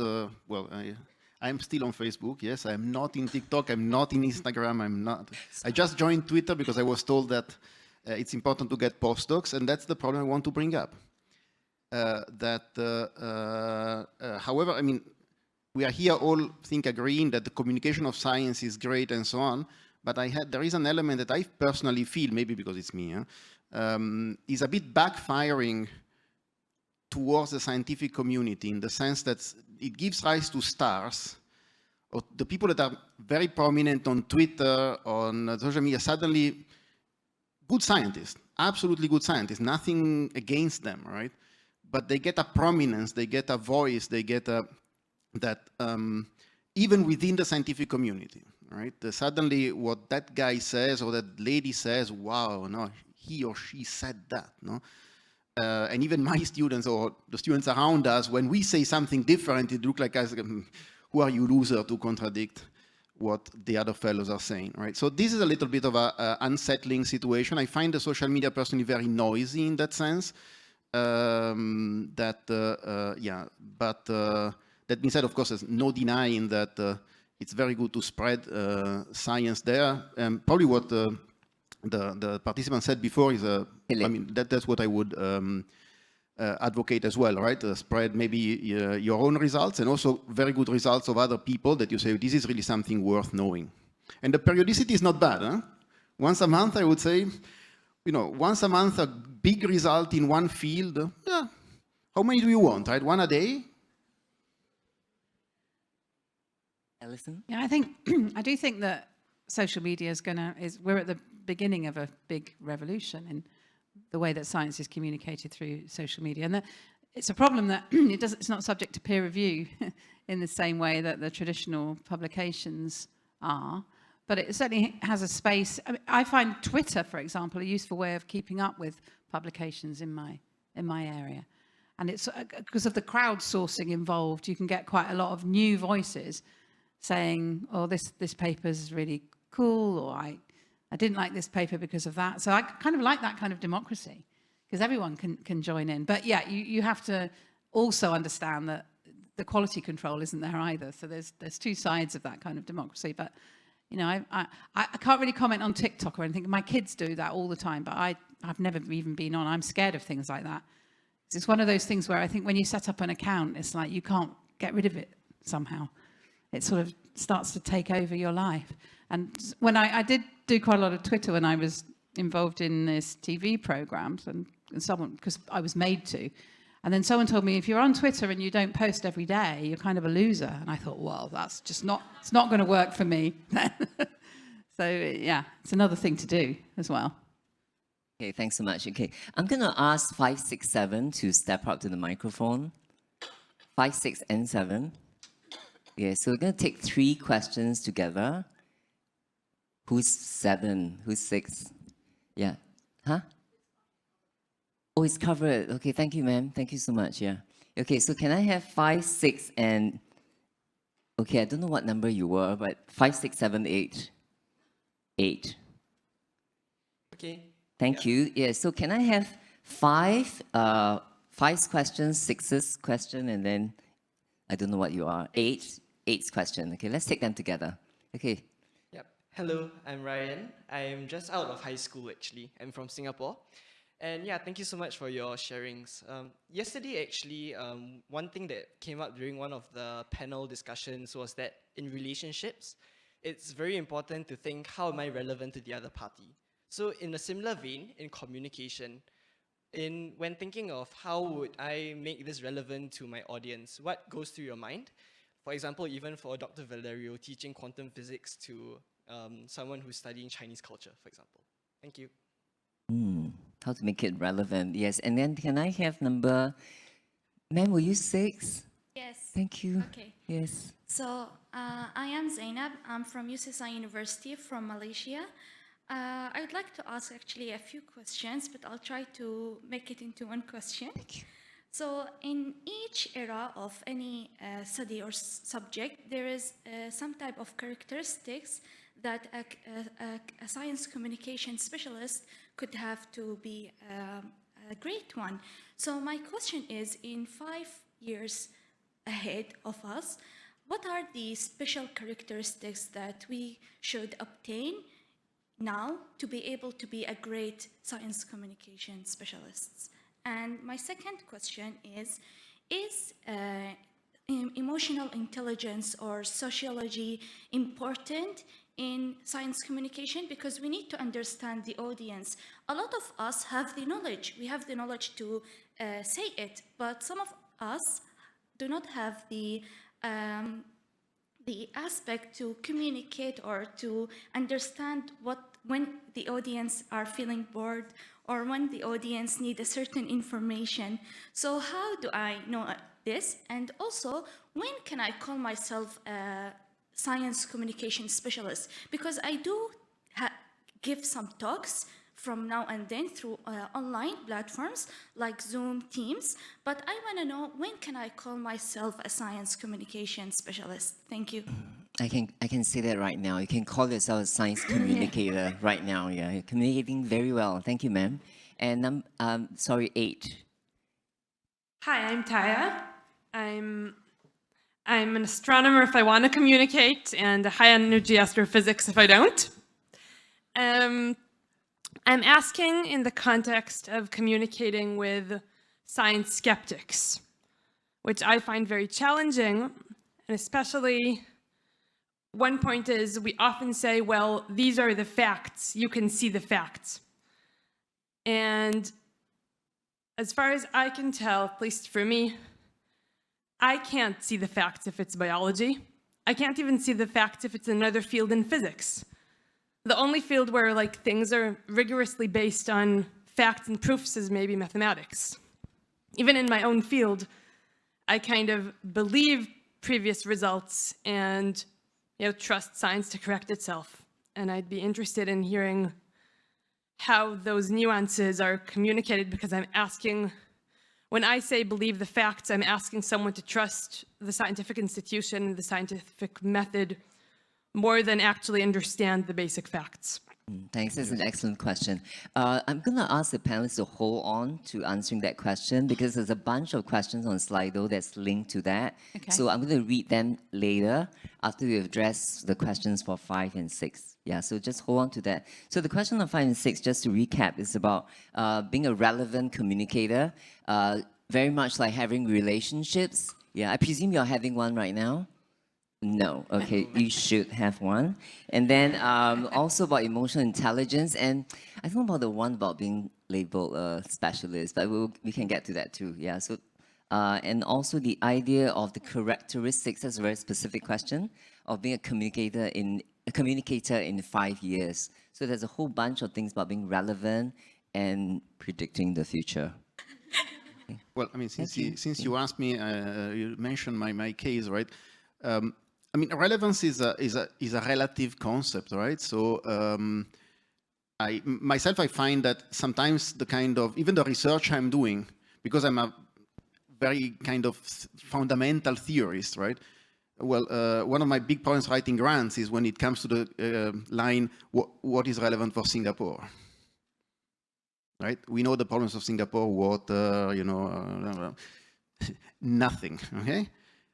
I'm still on Facebook, yes. I'm not in TikTok, I'm not in Instagram, I'm not. I just joined Twitter because I was told that it's important to get postdocs, and that's the problem I want to bring up. However, I mean, we are here all agreeing that the communication of science is great and so on, but there is an element that I personally feel, maybe because it's me, is a bit backfiring towards the scientific community, in the sense that it gives rise to stars, or the people that are very prominent on Twitter, on social media, suddenly good scientists, absolutely good scientists, nothing against them, right? But they get a prominence, they get a voice, they get that even within the scientific community, right? Suddenly what that guy says or that lady says, wow, no, he or she said that, no? And even my students or the students around us, when we say something different, it looks like us, who are you, loser, to contradict what the other fellows are saying, right? So this is a little bit of an unsettling situation. I find the social media personally very noisy in that sense. That being said, of course, there's no denying that it's very good to spread science there. Probably what the participant said before is, I mean, that's what I would advocate as well, right? Spread maybe your own results and also very good results of other people that you say, this is really something worth knowing. And the periodicity is not bad, huh? Once a month, I would say, once a month, a big result in one field. Yeah. How many do you want, right? One a day? Alison? Yeah, I do think that social media we're at the beginning of a big revolution in the way that science is communicated through social media. And it's a problem that it's not subject to peer review in the same way that the traditional publications are, but it certainly has a space. I find Twitter, for example, a useful way of keeping up with publications in my area. And it's because of the crowdsourcing involved, you can get quite a lot of new voices saying, oh, this paper is really cool, or I didn't like this paper because of that. So I kind of like that kind of democracy, because everyone can join in. But yeah, you have to also understand that the quality control isn't there either. So there's two sides of that kind of democracy. But I can't really comment on TikTok or anything. My kids do that all the time, but I've never even been on. I'm scared of things like that. It's one of those things where I think when you set up an account, it's like you can't get rid of it somehow. It sort of starts to take over your life. And when I did do quite a lot of Twitter when I was involved in this TV programs, and someone, because I was made to, and then someone told me, if you're on Twitter and you don't post every day, you're kind of a loser. And I thought, well, that's just it's not going to work for me. So yeah, it's another thing to do as well. Okay, thanks so much. Okay, I'm going to ask 5, 6, 7 to step up to the microphone. 5, 6, and 7. Yeah, so we're going to take 3 questions together. Who's 7? Who's 6? Yeah. Huh? Oh, it's covered. Okay, thank you, ma'am. Thank you so much. Yeah. Okay, so can I have 5, 6, and... Okay, I don't know what number you were, but 5, 6, 7, 8. 8. Okay. Thank you. Yeah, so can I have 5 questions, 6's question, and then I don't know what you are. 8's question. Okay, let's take them together. Okay. Yep. Hello, I'm Ryan. I'm just out of high school, actually. I'm from Singapore. And yeah, thank you so much for your sharings. Yesterday, actually, one thing that came up during one of the panel discussions was that in relationships, it's very important to think, how am I relevant to the other party? So in a similar vein, in communication, when thinking of how would I make this relevant to my audience, what goes through your mind? For example, even for Dr. Valerio teaching quantum physics to someone who's studying Chinese culture, for example. Thank you. How to make it relevant. Yes, and then can I have number... Ma'am, were you 6? Yes. Thank you. Okay. Yes. So I am Zainab. I'm from UCSI University from Malaysia. I would like to ask actually a few questions, but I'll try to make it into one question. So in each era of any study or subject, there is some type of characteristics that a science communication specialist could have to be a great one. So my question is, in 5 years ahead of us, what are the special characteristics that we should obtain now to be able to be a great science communication specialist? And my second question is emotional intelligence or sociology important in science communication? Because we need to understand the audience. A lot of us have the knowledge. We have the knowledge to say it, but some of us do not have the aspect to communicate or to understand when the audience are feeling bored or when the audience need a certain information. So how do I know this? And also, when can I call myself a science communication specialist? Because I do give some talks from now and then through online platforms like Zoom, Teams, but I want to know, when can I call myself a science communication specialist? Thank you. I can say that right now. You can call yourself a science communicator right now. Yeah, you're communicating very well. Thank you, ma'am. And sorry, 8. Hi, I'm Taya. I'm an astronomer if I want to communicate, and a high-energy astrophysics if I don't. I'm asking in the context of communicating with science skeptics, which I find very challenging, and especially one point is we often say, well, these are the facts, you can see the facts. And as far as I can tell, at least for me, I can't see the facts if it's biology. I can't even see the facts if it's another field in physics. The only field where like things are rigorously based on facts and proofs is maybe mathematics. Even in my own field, I kind of believe previous results and trust science to correct itself. And I'd be interested in hearing how those nuances are communicated, because I'm asking, when I say believe the facts, I'm asking someone to trust the scientific institution, the scientific method, more than actually understand the basic facts. Thanks, that's an excellent question. I'm going to ask the panelists to hold on to answering that question, because there's a bunch of questions on Slido that's linked to that. Okay. So I'm going to read them later after we address the questions for 5 and 6. Yeah, so just hold on to that. So the question of 5 and 6, just to recap, is about being a relevant communicator, very much like having relationships. Yeah, I presume you're having one right now? No, okay, you should have one. And then also about emotional intelligence, and I don't know about the one about being labeled a specialist, but we can get to that too, yeah. So, and also the idea of the characteristics, that's a very specific question, of being a communicator in 5 years. So there's a whole bunch of things about being relevant and predicting the future. Well, I mean, since you asked me, you mentioned my case, right? I mean, relevance is a relative concept, right? So I find that sometimes the kind of, even the research I'm doing, because I'm a very kind of fundamental theorist, right? Well, one of my big problems writing grants is when it comes to the line, what is relevant for Singapore? Right? We know the problems of Singapore, water, nothing, okay?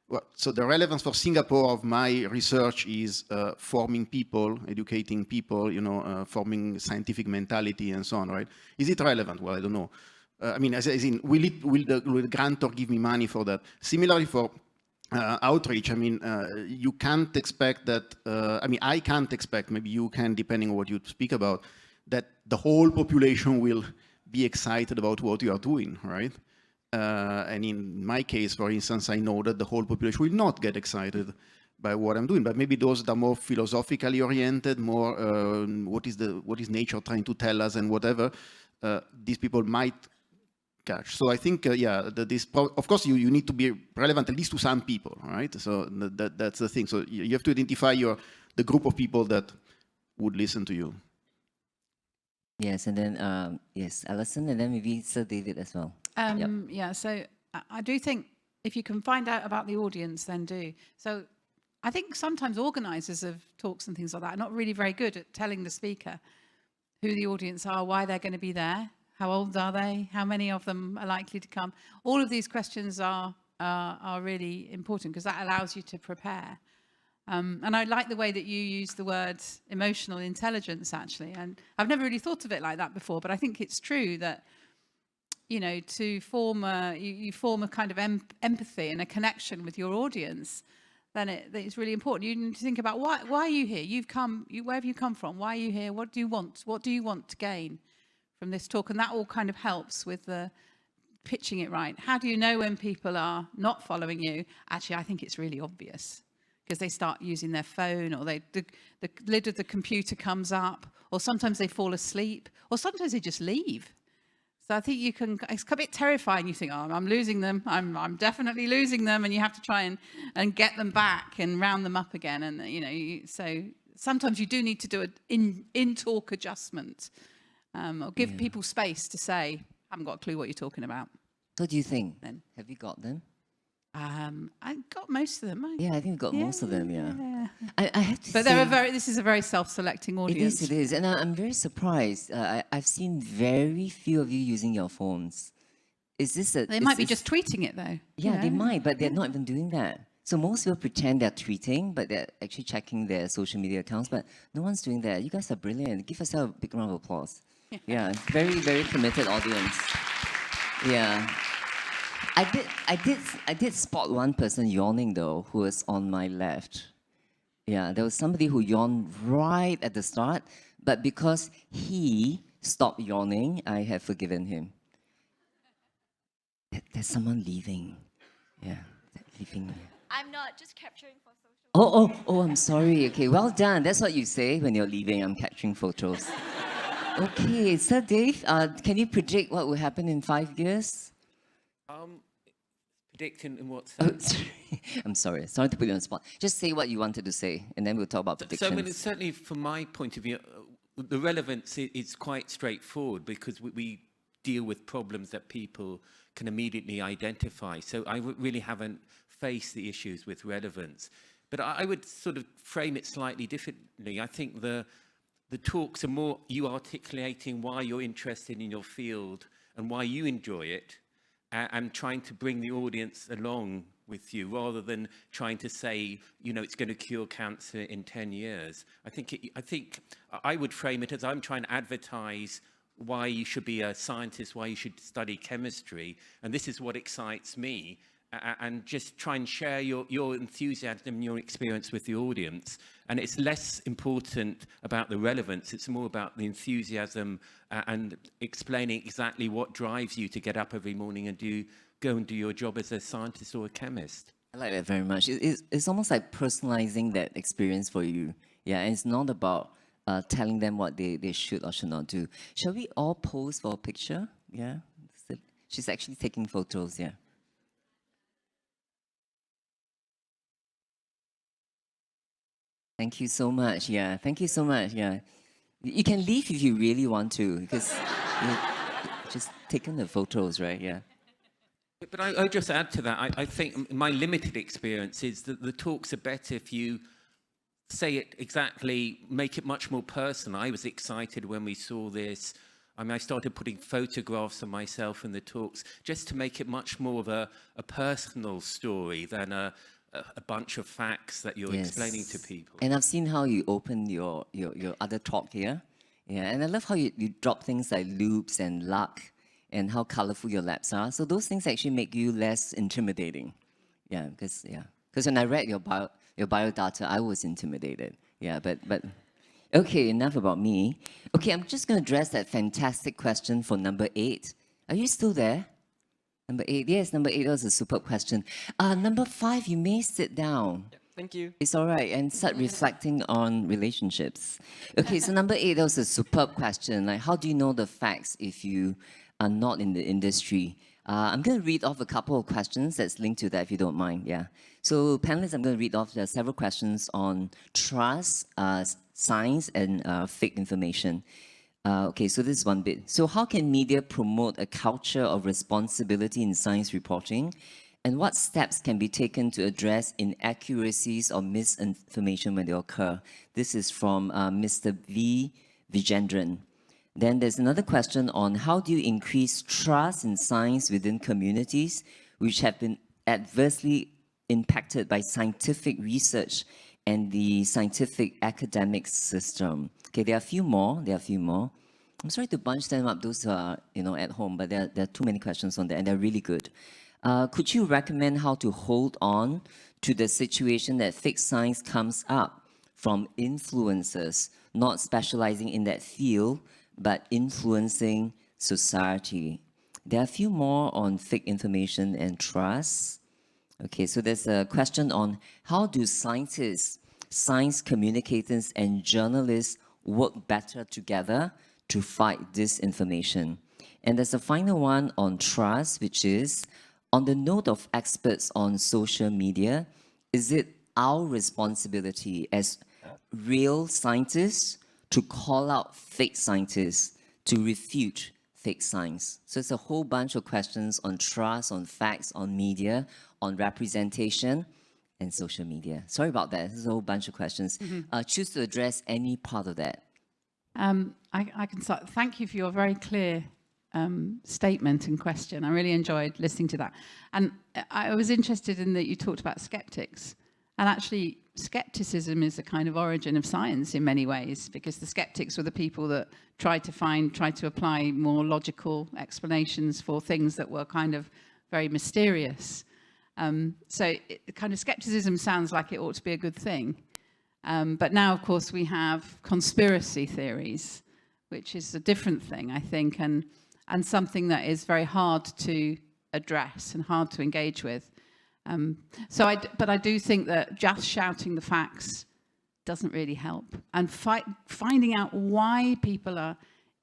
Well, so the relevance for Singapore of my research is forming people, educating people, forming scientific mentality and so on, right? Is it relevant? Well, I don't know. I mean, as in, will the grantor give me money for that? Similarly for outreach, I mean, you can't expect that, I can't expect, maybe you can, depending on what you speak about, that the whole population will be excited about what you are doing, right? And in my case, for instance, I know that the whole population will not get excited by what I'm doing, but maybe those that are more philosophically oriented, more what is nature trying to tell us and whatever, these people might catch. So I think, of course, you need to be relevant at least to some people, right? So that's the thing. So you have to identify the group of people that would listen to you. Yes, and then, yes, Alison, and then maybe Sir David as well. Yep. Yeah, so I do think if you can find out about the audience, then do. So I think sometimes organisers of talks and things like that are not really very good at telling the speaker who the audience are, why they're going to be there, how old are they, how many of them are likely to come. All of these questions are really important because that allows you to prepare. And I like the way that you use the word emotional intelligence, actually. And I've never really thought of it like that before, but I think it's true that, you know, to form you form a kind of empathy and a connection with your audience, then it's really important. You need to think about why are you here? Where have you come from? Why are you here? What do you want? What do you want to gain from this talk? And that all kind of helps with the pitching it right. How do you know when people are not following you? Actually, I think it's really obvious, because they start using their phone, or the lid of the computer comes up, or sometimes they fall asleep, or sometimes they just leave. So I think it's a bit terrifying. You think, oh, I'm losing them. I'm definitely losing them. And you have to try and get them back and round them up again. And, you know, so sometimes you do need to do an in-talk adjustment, or give people space to say, I haven't got a clue what you're talking about. What do you think? Then have you got them? I got most of them. Yeah, I think we got most of them, yeah. I have to say... But this is a very self-selecting audience. It is. And I'm very surprised. I've seen very few of you using your phones. They might be just tweeting it, though. Yeah, they might, but they're not even doing that. So most people pretend they're tweeting, but they're actually checking their social media accounts, but no one's doing that. You guys are brilliant. Give yourself a big round of applause. Yeah, very, very committed audience. Yeah. I did spot one person yawning, though, who was on my left. Yeah, there was somebody who yawned right at the start, but because he stopped yawning, I have forgiven him. There's someone leaving. Yeah, leaving. I'm not, just capturing for social. Oh, I'm sorry. Okay, well done. That's what you say when you're leaving. I'm capturing photos. Okay, Sir Dave, can you predict what will happen in 5 years? Predicting in what sense? I'm sorry to put you on the spot. Just say what you wanted to say, and then we'll talk about predictions. So, I mean, certainly from my point of view, the relevance is quite straightforward, because we deal with problems that people can immediately identify. So I really haven't faced the issues with relevance. But I would sort of frame it slightly differently. I think the talks are more you articulating why you're interested in your field and why you enjoy it, and trying to bring the audience along with you, rather than trying to say, you know, it's going to cure cancer in 10 years. I think I would frame it as I'm trying to advertise why you should be a scientist, why you should study chemistry, and this is what excites me, and just try and share your enthusiasm, your experience with the audience. And it's less important about the relevance, it's more about the enthusiasm and explaining exactly what drives you to get up every morning and go and do your job as a scientist or a chemist. I like that very much. It's almost like personalizing that experience for you. Yeah, and it's not about telling them what they should or should not do. Shall we all pose for a picture? Yeah, she's actually taking photos, yeah. Thank you so much. Yeah, thank you so much. Yeah, you can leave if you really want to, because you've just taken the photos, right? Yeah. But I just add to that. I think my limited experience is that the talks are better if you say it exactly, make it much more personal. I was excited when we saw this. I mean, I started putting photographs of myself in the talks just to make it much more of a personal story than a bunch of facts that you're explaining to people. And I've seen how you open your other talk here. Yeah, and I love how you drop things like loops and luck and how colorful your labs are. So those things actually make you less intimidating. Yeah, because when I read your bio data, I was intimidated. Yeah, but okay, enough about me. Okay, I'm just going to address that fantastic question for number 8. Are you still there? Number 8, yes, number 8 was a superb question. Number 5, you may sit down. Yeah, thank you. It's all right, and start reflecting on relationships. Okay, so number 8, that was a superb question. Like, how do you know the facts if you are not in the industry. I'm going to read off a couple of questions that's linked to that, if you don't mind. Yeah. So panelists, I'm going to read off several questions on trust, science, and fake information. Okay, so this is one bit. So how can media promote a culture of responsibility in science reporting? And what steps can be taken to address inaccuracies or misinformation when they occur? This is from Mr. V. Vijendran. Then there's another question on how do you increase trust in science within communities which have been adversely impacted by scientific research and the scientific academic system. Okay, there are a few more. I'm sorry to bunch them up, those who are at home, but there are too many questions on there, and they're really good. Could you recommend how to hold on to the situation that fake science comes up from influencers not specializing in that field, but influencing society? There are a few more on fake information and trust. Okay, so there's a question on how do scientists, science communicators, and journalists work better together to fight disinformation? And there's a final one on trust, which is, on the note of experts on social media, is it our responsibility as real scientists to call out fake scientists, to refute fake science? So it's a whole bunch of questions on trust, on facts, on media, on representation, and social media. Sorry about that. There's a whole bunch of questions. Choose to address any part of that. I can start. Thank you for your very clear statement and question. I really enjoyed listening to that. And I was interested in that you talked about skeptics. And actually, skepticism is a kind of origin of science in many ways, because the skeptics were the people that tried to apply more logical explanations for things that were kind of very mysterious. So kind of skepticism sounds like it ought to be a good thing. But now, of course, we have conspiracy theories, which is a different thing, I think, and something that is very hard to address and hard to engage with. But I do think that just shouting the facts doesn't really help. And finding out why people are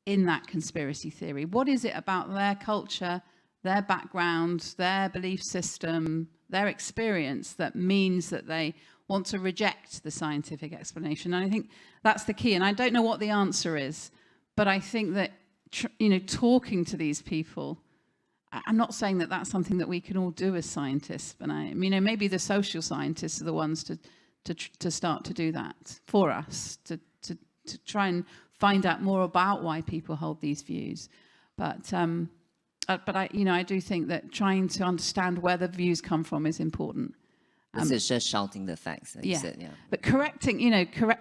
in that conspiracy theory. What is it about their culture, their background, their belief system, their experience that means that they want to reject the scientific explanation? And I think that's the key. And I don't know what the answer is, but I think that talking to these people, I'm not saying that that's something that we can all do as scientists, but maybe the social scientists are the ones to start to do that for us, to try and find out more about why people hold these views. But I do think that trying to understand where the views come from is important. This is just shouting the facts, like you said, yeah. But correcting,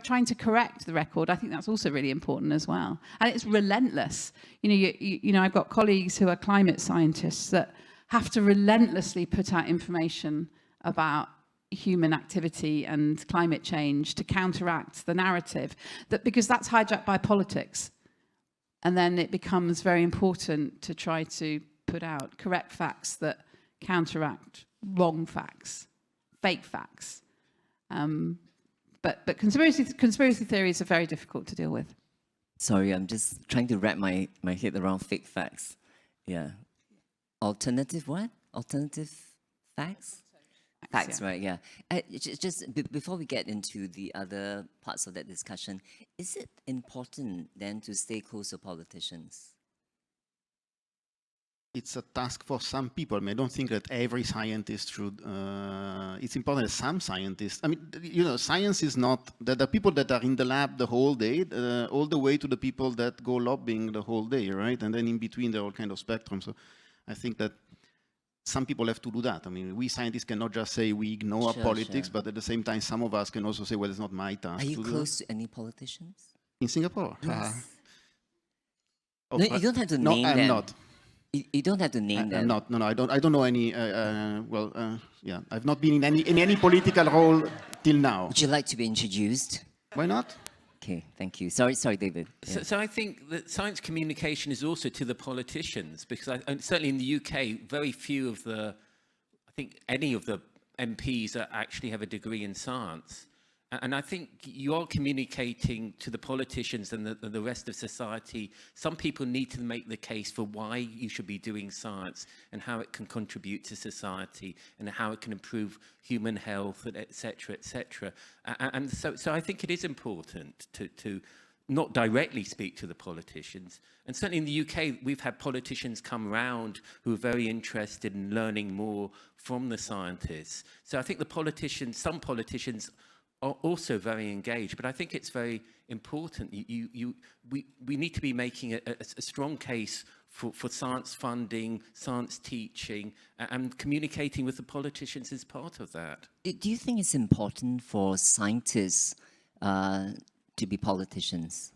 trying to correct the record, I think that's also really important as well. And it's relentless. I've got colleagues who are climate scientists that have to relentlessly put out information about human activity and climate change to counteract the narrative, because that's hijacked by politics. And then it becomes very important to try to put out correct facts that counteract wrong facts. Fake facts. But conspiracy theories are very difficult to deal with. Sorry, I'm just trying to wrap my head around fake facts. Yeah. Alternative what? Alternative facts? Facts, right, yeah. Just before we get into the other parts of that discussion, is it important then to stay close to politicians? It's a task for some people. I don't think that every scientist should. It's important that some scientists. Science is not that the people that are in the lab the whole day, all the way to the people that go lobbying the whole day, right? And then in between, there are all kind of spectrum. So, I think that some people have to do that. We scientists cannot just say we ignore politics, but at the same time, some of us can also say, well, it's not my task. Are you close to any politicians? In Singapore? Yes. No, you don't have to name them. I'm not. You don't have to name them. I'm not. No, I don't know any. I've not been in any political role till now. Would you like to be introduced? Why not? Okay, thank you. Sorry, David. Yeah. So I think that science communication is also to the politicians, because certainly in the UK, very few of I think any of the MPs actually have a degree in science. And I think you are communicating to the politicians and the rest of society. Some people need to make the case for why you should be doing science and how it can contribute to society and how it can improve human health, et cetera, et cetera. And so I think it is important to not directly speak to the politicians. And certainly in the UK, we've had politicians come round who are very interested in learning more from the scientists. So I think some politicians are also very engaged, but I think it's very important. We need to be making a strong case for science funding, science teaching, and communicating with the politicians is part of that. Do you think it's important for scientists to be politicians?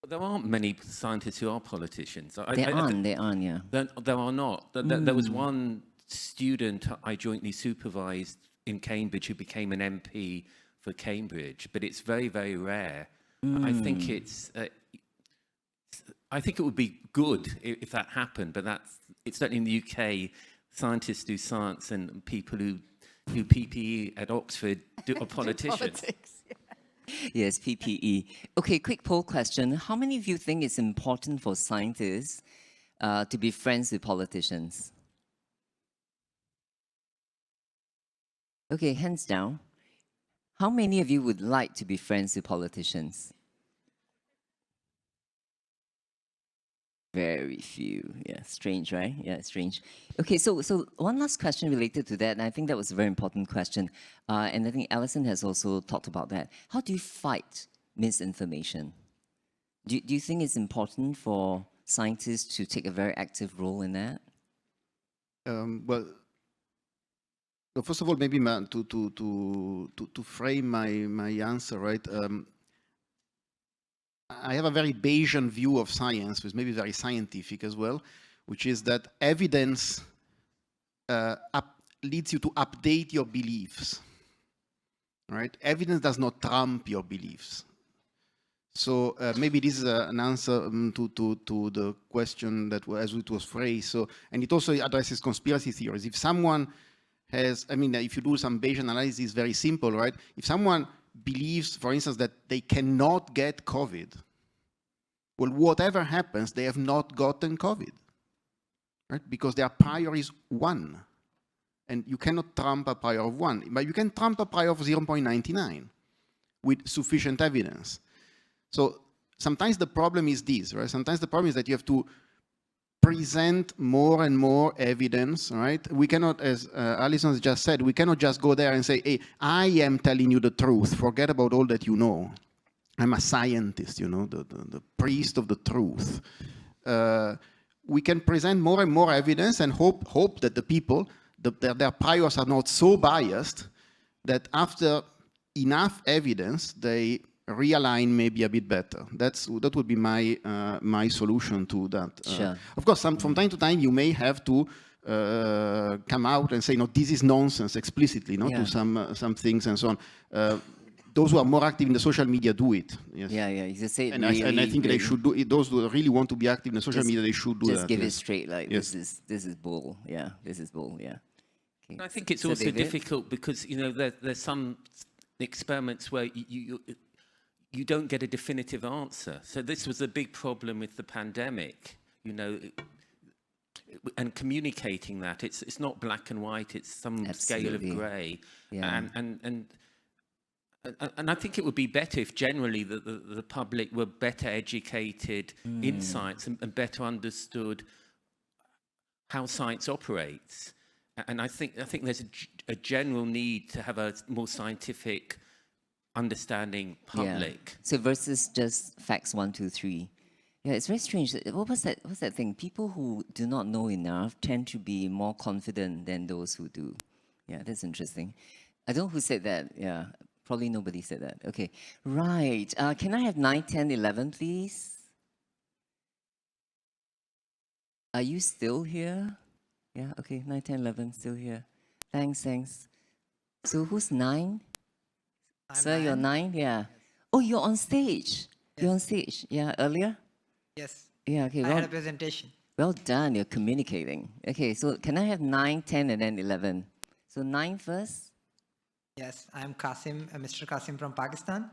There aren't many scientists who are politicians. There aren't, yeah. There are not. There was one student I jointly supervised in Cambridge who became an MP for Cambridge, but it's very, very rare. I think I think it would be good if that happened, but it's certainly in the UK, scientists do science and people who do PPE at Oxford are politicians. Yes, PPE. Okay, quick poll question. How many of you think it's important for scientists to be friends with politicians? Okay, hands down. How many of you would like to be friends with politicians? Very few. Yeah, strange, right? Yeah, strange. Okay, so one last question related to that, and I think that was a very important question, and I think Alison has also talked about that. How do you fight misinformation? Do you think it's important for scientists to take a very active role in that? Well, first of all, maybe to frame my answer, right? I have a very Bayesian view of science, which may be very scientific as well, which is that evidence leads you to update your beliefs, right? Evidence does not trump your beliefs. So maybe this is an answer to the question that as it was phrased. So, and it also addresses conspiracy theories. If someone has, I mean, if you do some Bayesian analysis, it's very simple, right? If someone believes, for instance, that they cannot get COVID, well, whatever happens, they have not gotten COVID, right? Because their prior is 1. And you cannot trump a prior of 1, but you can trump a prior of 0.99 with sufficient evidence. So sometimes the problem is this, right? Sometimes the problem is that you have to present more and more evidence, right? We cannot, as Alison has just said, we cannot just go there and say, hey, I am telling you the truth. Forget about all that you know. I'm a scientist, you know, the priest of the truth. We can present more and more evidence and hope that the people, their priors are not so biased that after enough evidence, they realign maybe a bit better. That would be my solution to that. Sure. Of course, from time to time you may have to come out and say, no, this is nonsense explicitly, no, to some things and so on. Those who are more active in the social media do it. Yes. Yeah, yeah. You just say and I think they should do it. Those who really want to be active in the social media, they should do that. Just give it straight, like this is bull. Yeah, this is bull. Yeah. Okay. I think it's also difficult because there's some experiments where you don't get a definitive answer. So this was a big problem with the pandemic, and communicating that. It's not black and white, it's some scale of grey. Yeah. And I think it would be better if generally the public were better educated in science and better understood how science operates. And I think there's a general need to have a more scientific understanding public. Yeah. So versus just facts 1, 2, 3. Yeah, it's very strange. What's that thing? People who do not know enough tend to be more confident than those who do. Yeah, that's interesting. I don't know who said that. Yeah, probably nobody said that. Okay, right. Can I have 9, 10, 11, please? Are you still here? Yeah, okay, 9, 10, 11, still here. Thanks. So who's 9? Sir, you're 9? Yeah. Yes. Oh, you're on stage. Yes. You're on stage. Yeah, earlier? Yes. Yeah, okay. I had a presentation. Well done, you're communicating. Okay, so can I have 9, 10, and then 11? So 9 first? Yes, I'm Qasim, Mr. Qasim from Pakistan.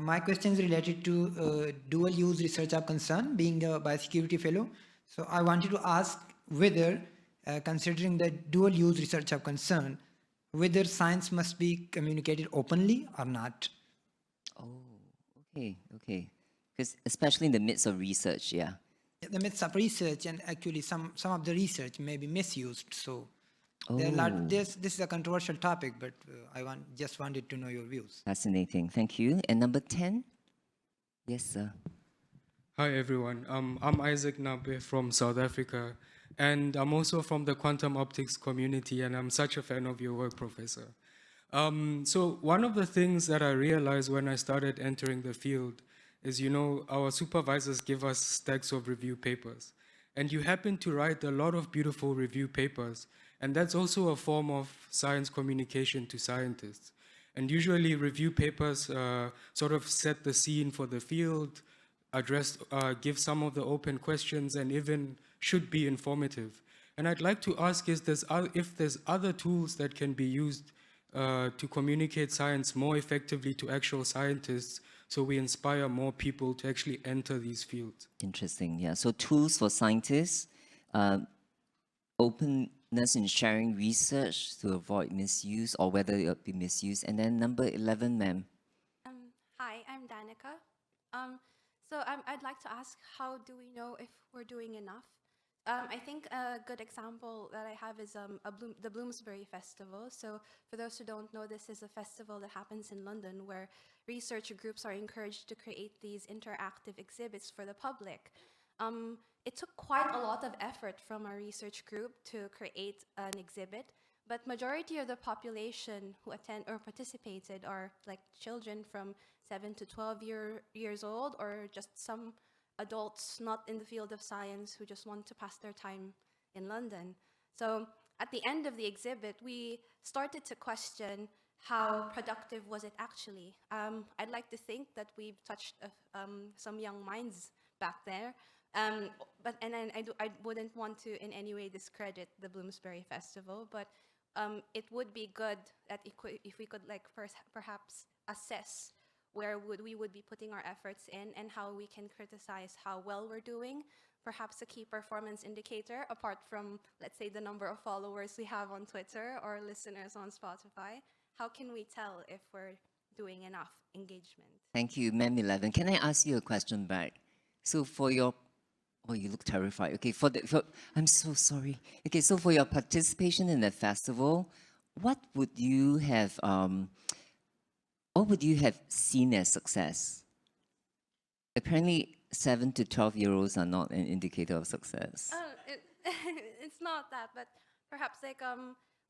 My question is related to dual-use research of concern, being a biosecurity fellow. So I wanted to ask whether, considering the dual-use research of concern, whether science must be communicated openly or not. Oh, okay, okay. Because especially in the midst of research, yeah. The midst of research, and actually some of the research may be misused. So this is a controversial topic, but just wanted to know your views. Fascinating, thank you. And number 10? Yes, sir. Hi, everyone. I'm Isaac Nabe from South Africa, and I'm also from the quantum optics community, and I'm such a fan of your work, Professor. So one of the things that I realized when I started entering the field is, you know, our supervisors give us stacks of review papers, and you happen to write a lot of beautiful review papers, and that's also a form of science communication to scientists. And usually review papers sort of set the scene for the field, give some of the open questions, and even should be informative. And I'd like to ask if there's other tools that can be used to communicate science more effectively to actual scientists, so we inspire more people to actually enter these fields. Interesting, yeah. So tools for scientists, openness in sharing research to avoid misuse or whether it will be misused. And then number 11, ma'am. Hi, I'm Danica. So I'd like to ask, how do we know if we're doing enough? I think a good example that I have is the Bloomsbury Festival. So for those who don't know, this is a festival that happens in London where research groups are encouraged to create these interactive exhibits for the public. It took quite a lot of effort from our research group to create an exhibit, but majority of the population who attend or participated are like children from 7 to 12 years old, or just some adults not in the field of science who just want to pass their time in London. So at the end of the exhibit, we started to question how productive was it actually. I'd like to think that we've touched some young minds back there. I wouldn't want to in any way discredit the Bloomsbury Festival, but it would be good that if we could like perhaps assess where we would be putting our efforts in and how we can criticize how well we're doing. Perhaps a key performance indicator, apart from, let's say, the number of followers we have on Twitter or listeners on Spotify. How can we tell if we're doing enough engagement? Thank you, ma'am 11. Can I ask you a question back? So for your, oh, you look terrified. Okay, I'm so sorry. Okay, so for your participation in the festival, what would you have seen as success? Apparently, 7 to 12-year-olds are not an indicator of success. It's not that, but perhaps like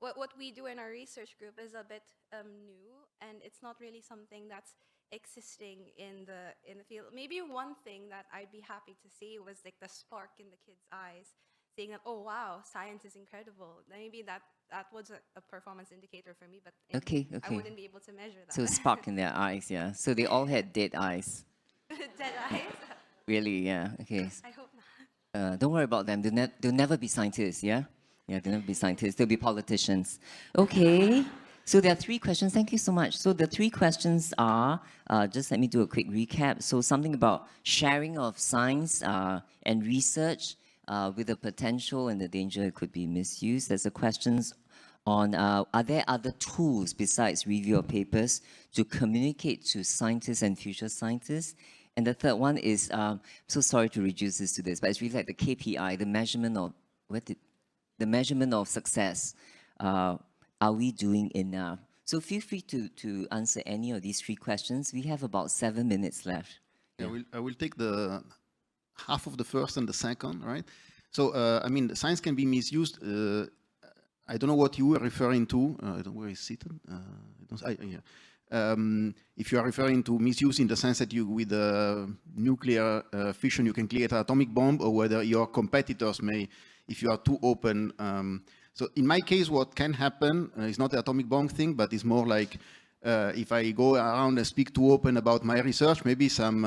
what we do in our research group is a bit new, and it's not really something that's existing in the field. Maybe one thing that I'd be happy to see was like the spark in the kids' eyes, saying that, oh wow, science is incredible. Maybe that was a performance indicator for me, but I wouldn't be able to measure that. So spark in their eyes, yeah. So they all had dead eyes. Dead eyes? Really, yeah. Okay. I hope not. Don't worry about them. They'll never be scientists, yeah? Yeah, they'll never be scientists. They'll be politicians. Okay. So there are 3 questions. Thank you so much. So the 3 questions are, just let me do a quick recap. So something about sharing of science and research with the potential and the danger it could be misused. There's a questions on, are there other tools besides review of papers to communicate to scientists and future scientists? And the third one is, I'm so sorry to reduce this to this, but it's really like the KPI, the measurement of success. Are we doing enough? So feel free to answer any of these 3 questions. We have about 7 minutes left. Yeah. I will take the half of the first and the second, right? So, I mean, science can be misused. I don't know what you were referring to. I don't know where he's seated. If you are referring to misuse in the sense that with nuclear fission you can create an atomic bomb, or whether your competitors may, if you are too open. So in my case, what can happen is not the atomic bomb thing, but it's more like if I go around and speak too open about my research, maybe some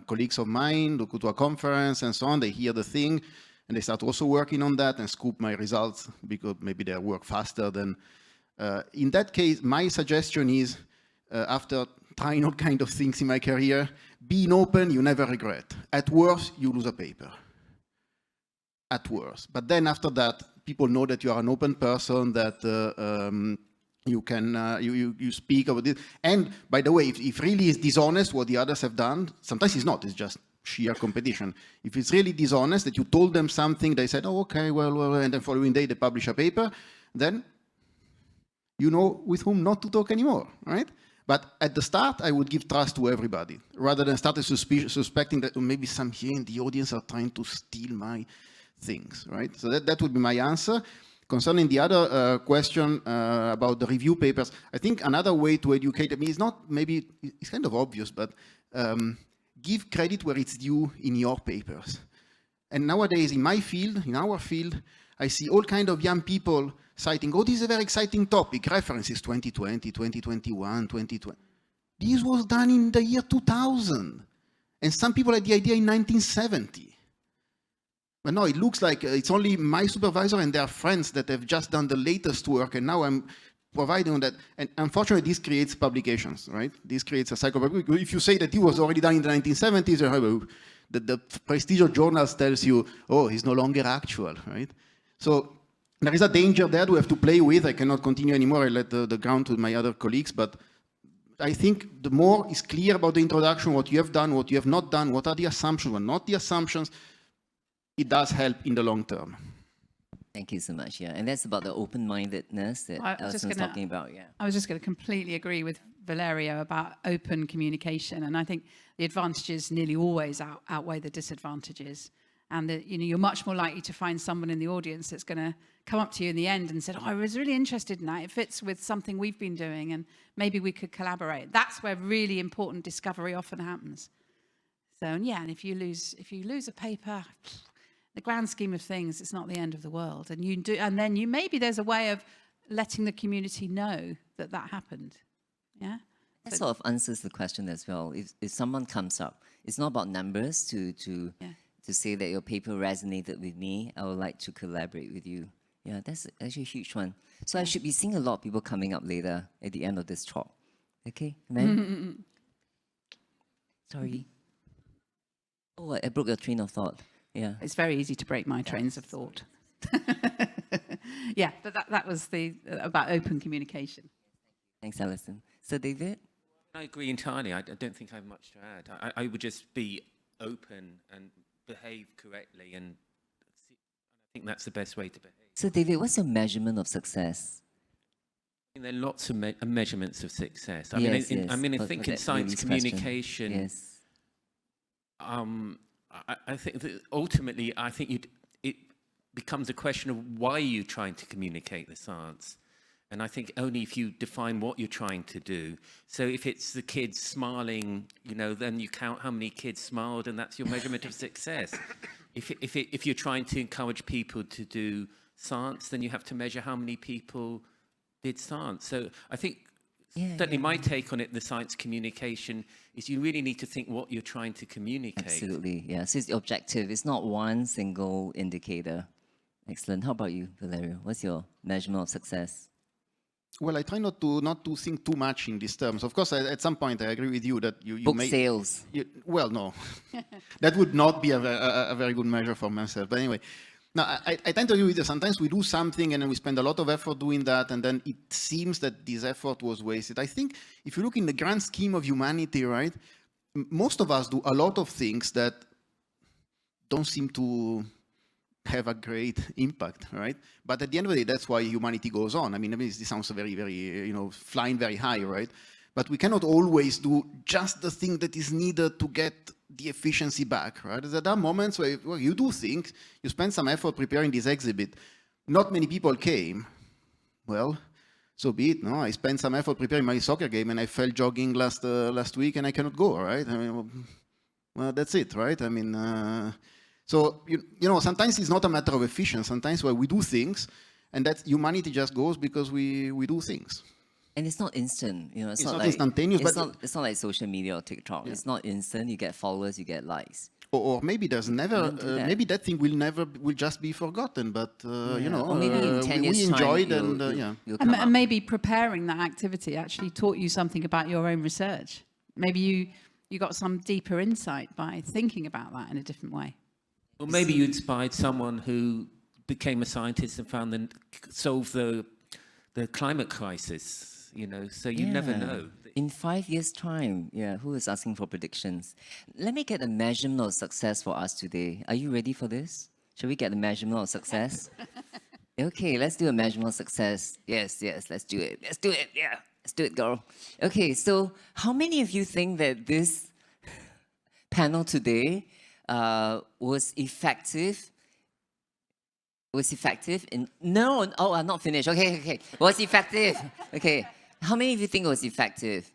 colleagues of mine go to a conference and so on, they hear the thing, and they start also working on that and scoop my results because maybe they work faster than In that case, my suggestion is, after trying all kind of things in my career, being open, you never regret. At worst, you lose a paper. At worst. But then after that, people know that you are an open person, that you can you speak about this. And by the way, if really is dishonest what the others have done, sometimes it's not, it's just sheer competition. If it's really dishonest, that you told them something, they said, oh, okay, well, and then following day they publish a paper, then you know with whom not to talk anymore, right? But at the start, I would give trust to everybody, rather than start suspecting that maybe some here in the audience are trying to steal my things, right? So that would be my answer. Concerning the other question about the review papers, I think another way to educate me is not, maybe it's kind of obvious, but give credit where it's due in your papers. And nowadays, in my field, in our field, I see all kind of young people citing, oh, this is a very exciting topic, references 2020, 2021, 2020. This was done in the year 2000. And some people had the idea in 1970. But no, it looks like it's only my supervisor and their friends that have just done the latest work, and now I'm providing on that. And unfortunately, this creates publications, right? This creates a cycle. If you say that it was already done in the 1970s, the prestigious journals tells you, oh, it's no longer actual, right? So there is a danger there we have to play with. I cannot continue anymore. I let the ground to my other colleagues, but I think the more is clear about the introduction, what you have done, what you have not done, what are the assumptions, what are not the assumptions, it does help in the long term. Thank you so much. Yeah, and that's about the open-mindedness that Alison was talking about. Yeah, I was just going to completely agree with Valerio about open communication, and I think the advantages nearly always outweigh the disadvantages. And that, you know, you're much more likely to find someone in the audience that's going to come up to you in the end and said, oh, I was really interested in that. It fits with something we've been doing, and maybe we could collaborate. That's where really important discovery often happens. So, and yeah, and if you lose a paper, the grand scheme of things, it's not the end of the world. And you do, and then maybe there's a way of letting the community know that that happened. Yeah. That sort of answers the question as well. If someone comes up, it's not about numbers to say that your paper resonated with me. I would like to collaborate with you. Yeah, that's actually a huge one. So I should be seeing a lot of people coming up later at the end of this talk. Okay, man. Sorry. Oh, I broke your train of thought. Yeah. It's very easy to break my trains of thought. Yeah, but that was about open communication. Thanks, Alison. So, David? I agree entirely. I don't think I have much to add. I would just be open and behave correctly, and I think that's the best way to behave. So, David, what's your measurement of success? There are lots of measurements of success. I mean, I think in science communication, yes. I think that ultimately, it becomes a question of why you're trying to communicate the science. And I think only if you define what you're trying to do. So if it's the kids smiling, you know, then you count how many kids smiled, and that's your measurement of success. If you're trying to encourage people to do science, then you have to measure how many people did science. So I think certainly my take on it, the science communication, is you really need to think what you're trying to communicate. Absolutely, yeah. So it's the objective. It's not one single indicator. Excellent. How about you, Valerio? What's your measurement of success? Well, I try not to think too much in these terms. Of course, at some point, I agree with you that you book sales. Well, no, that would not be a very good measure for myself. But anyway, now I tend to agree with you. Sometimes we do something and then we spend a lot of effort doing that, and then it seems that this effort was wasted. I think if you look in the grand scheme of humanity, right, most of us do a lot of things that don't seem to have a great impact, right? But at the end of the day, that's why humanity goes on. I mean, this sounds very, very, flying very high, right? But we cannot always do just the thing that is needed to get the efficiency back, right? There are moments where you do things, you spend some effort preparing this exhibit. Not many people came. Well, so be it, no? I spent some effort preparing my soccer game and I fell jogging last week and I cannot go, right? I mean, well, that's it, right? I mean, so, sometimes it's not a matter of efficiency. Sometimes where we do things, and that humanity just goes because we do things. And it's not instant. It's not like, instantaneous. It's not like social media or TikTok. Yeah. It's not instant. You get followers, you get likes. or maybe there's never, maybe that thing will just be forgotten, but you know, or maybe in 10 years we enjoyed time, and yeah. And maybe preparing that activity actually taught you something about your own research. Maybe you got some deeper insight by thinking about that in a different way. Or maybe you inspired someone who became a scientist and solved the climate crisis, you know, so you never know. In 5 years' time, who is asking for predictions? Let me get a measurement of success for us today. Are you ready for this? Shall we get a measurement of success? Okay, let's do a measurement of success. Yes, let's do it. Let's do it, yeah. Let's do it, girl. Okay, so how many of you think that this panel today was effective? Was effective in... No, oh, I'm not finished. Okay. Was effective. Okay. How many of you think it was effective?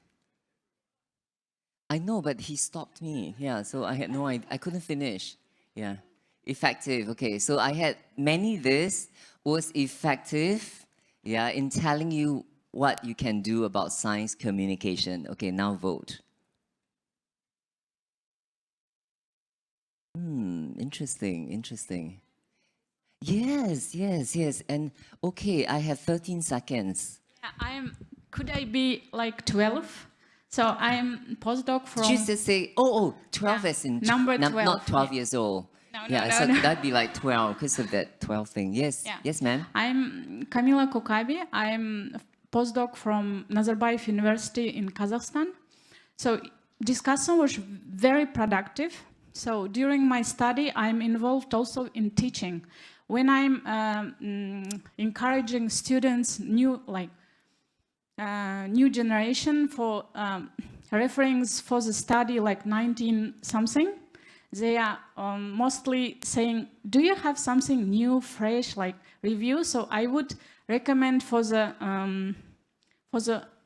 I know, but he stopped me. Yeah, so I had no idea. I couldn't finish. Yeah. Effective. Okay, so I had many this was effective, in telling you what you can do about science communication. Okay, now vote. Interesting. Yes. And okay, I have 13 seconds. Could I be like 12? So I'm postdoc from... Just to say, 12 as in... Number 12. Not 12 years old. No. That'd be like 12 because of that 12 thing. Yes, ma'am. I'm Kamila Kokabi. I'm a postdoc from Nazarbayev University in Kazakhstan. So discussion was very productive. So during my study, I'm involved also in teaching. When I'm encouraging students, new generation for reference for the study like 19-something, they are mostly saying, do you have something new, fresh, like review? So I would recommend for the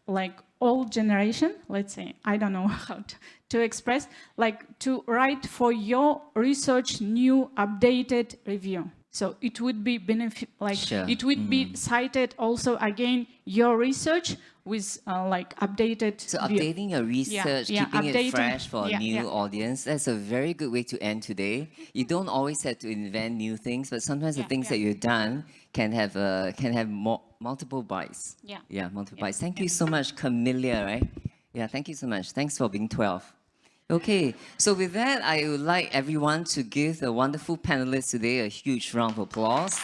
like old generation, let's say, I don't know how to express, like to write for your research new updated review. So it would be it would be cited also again your research with like updated. So updating your research, keeping it fresh for a new audience. That's a very good way to end today. You don't always have to invent new things, but sometimes the things that you've done can have multiple bites. Multiple bites. Thank you so much, Camilla. Right? Yeah, thank you so much. Thanks for being 12. Okay, so with that, I would like everyone to give the wonderful panelists today a huge round of applause.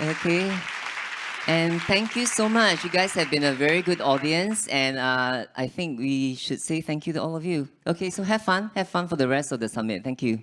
Okay, and thank you so much. You guys have been a very good audience, and I think we should say thank you to all of you. Okay, so have fun for the rest of the summit. Thank you.